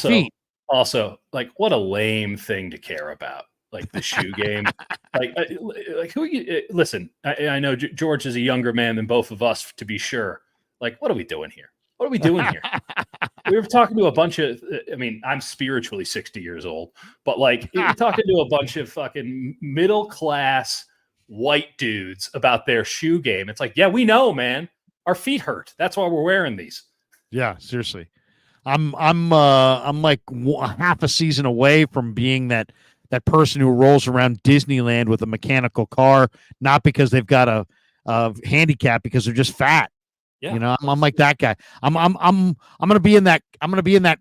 feet. Also, like, what a lame thing to care about. Like the shoe game, like who you listen. I know George is a younger man than both of us, to be sure. Like, what are we doing here? What are we doing here? We were talking to a bunch of. I mean, I'm spiritually 60 years old, but like, you're talking to a bunch of fucking middle class white dudes about their shoe game. It's like, yeah, we know, man. Our feet hurt. That's why we're wearing these. Yeah, seriously. I'm like half a season away from being that person who rolls around Disneyland with a mechanical car, not because they've got a handicap, because they're just fat. Yeah. You know, I'm like that guy. I'm gonna be in that. I'm gonna be in that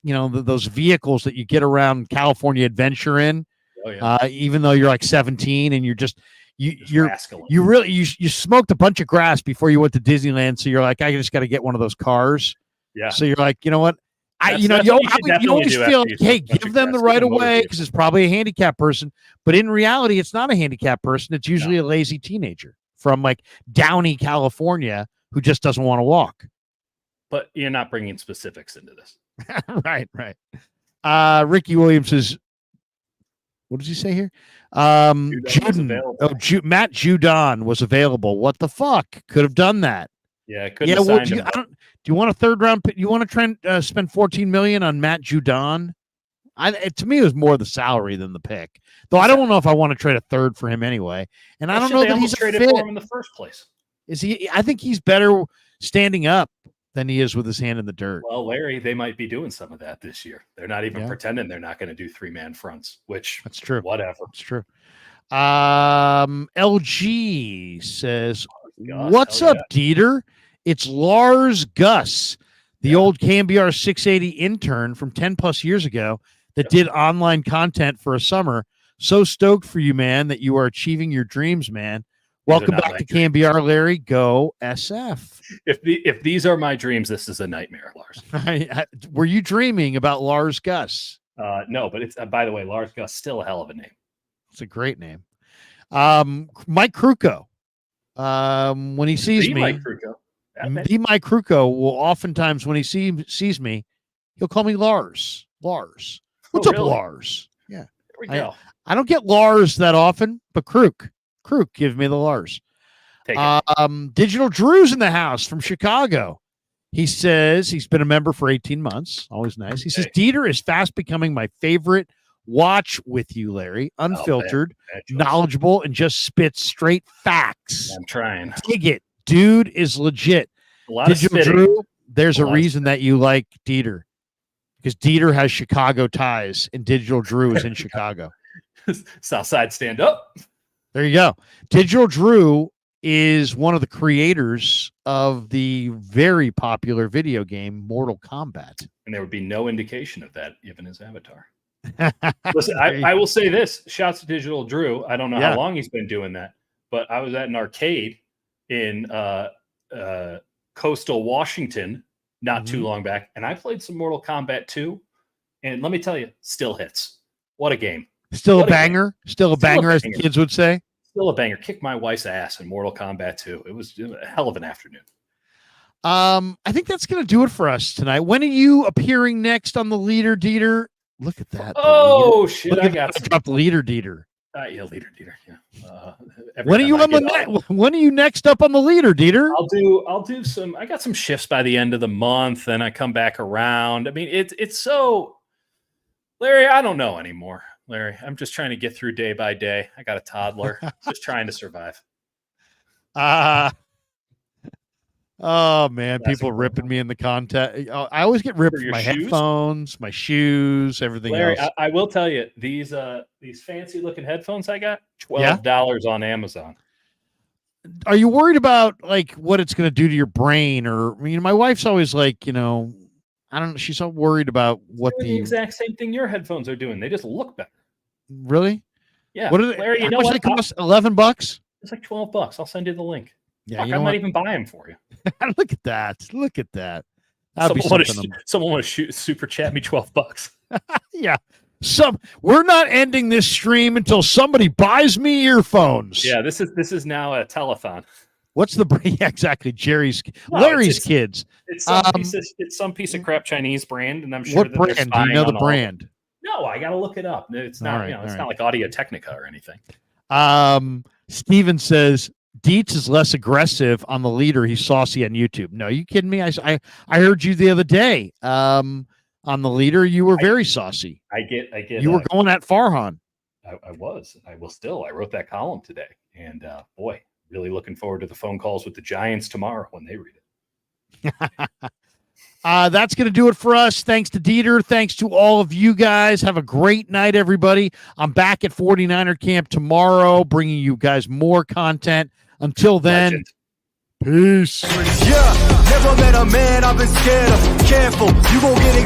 those vehicles that you get around California Adventure in. Oh, yeah. Even though you're like 17 and you smoked a bunch of grass before you went to Disneyland, so you're like, I just got to get one of those cars. Yeah. So you're like, you know what? You always feel like, hey, give them the right of way because it's probably a handicapped person. But in reality, it's not a handicapped person. It's usually a lazy teenager from like Downey, California, who just doesn't want to walk. But you're not bringing specifics into this. Right. Ricky Williams says, what does he say here? Matt Judon was available. What the fuck? Could have done that. Yeah, couldn't have signed him. Do you want a third round pick? You want to spend $14 million on Matt Judon? To me, it was more the salary than the pick. Though I don't know if I want to trade a third for him anyway. And I don't know that he's traded fit for him in the first place. Is he? I think he's better standing up than he is with his hand in the dirt. Well, Larry, they might be doing some of that this year. They're not even pretending they're not going to do 3-man fronts, which that's true. Whatever. It's true. LG says, "What's up, Dieter? It's Lars Gus, the old KMBR 680 intern from 10 plus years ago that did online content for a summer. So stoked for you, man, that you are achieving your dreams, man. Welcome back to KMBR, Larry. Go SF. If these are my dreams, this is a nightmare, Lars. Were you dreaming about Lars Gus? No, but it's by the way, Lars Gus, still a hell of a name. It's a great name. Mike Kruko. When he sees me, Mike Kruko. Mike Kruko will oftentimes, when he sees me, he'll call me Lars. What's up, really? Lars? Yeah. There we go. I don't get Lars that often, but Kruk, give me the Lars. Digital Drew's in the house from Chicago. He says he's been a member for 18 months. Always nice. He says, Dieter is fast becoming my favorite watch with you, Larry. Unfiltered, knowledgeable, and just spits straight facts. I'm trying. Dig it. Dude is legit. A lot Digital of spitting. Drew, there's a reason that you like Dieter. Because Dieter has Chicago ties, and Digital Drew is in Chicago. Southside stand up. There you go. Digital Drew is one of the creators of the very popular video game Mortal Kombat. And there would be no indication of that given his avatar. Listen, I will say this. Shouts to Digital Drew. I don't know how long he's been doing that, but I was at an arcade in coastal Washington not too long back, and I played some Mortal Kombat 2, and let me tell you, still hits. What a game. Still a banger? Still a banger, as the kids would say? Still a banger. Kicked my wife's ass in Mortal Kombat 2. It was a hell of an afternoon. I think that's going to do it for us tonight. When are you appearing next on the Leader Dieter? Look at that. Oh, shit. I dropped Leader Dieter. Yeah, Leader Dieter. Yeah. When are you on the when are you next up on the Leader, Dieter? I'll do some. I got some shifts by the end of the month, and I come back around. I mean, it's so, Larry. I don't know anymore, Larry. I'm just trying to get through day by day. I got a toddler, just trying to survive. Oh man, people ripping me in the content. I always get ripped for my headphones, my shoes, everything Larry, else. I will tell you, these fancy looking headphones I got, $12 on Amazon. are you worried about like what it's going to do to your brain? Or my wife's always like, I don't know. She's so worried about what the exact same thing your headphones are doing. They just look better. Really? Yeah. What are they? Larry, how much they cost? $11? It's like $12. I'll send you the link. Yeah, I might even buy them for you. Look at that. Look at that. Someone want to super chat me $12. Yeah. We're not ending this stream until somebody buys me earphones. Yeah, this is now a telethon. What's the brand? Yeah, exactly. Larry's kids. It's some piece of crap Chinese brand, and I'm sure what brand? Do you know the brand? No, I gotta look it up. It's not it's not like Audio Technica or anything. Steven says Dietz is less aggressive on the leader. He's saucy on YouTube. No, you kidding me? I heard you the other day. On the leader, you were very saucy. I get. You were going at Farhan. I was. I will still. I wrote that column today, and boy, really looking forward to the phone calls with the Giants tomorrow when they read it. That's going to do it for us. Thanks to Dieter. Thanks to all of you guys. Have a great night, everybody. I'm back at 49er camp tomorrow, bringing you guys more content. Until then. Legend. Peace. Yeah, never met a man I've been scared of. Careful, you gon' get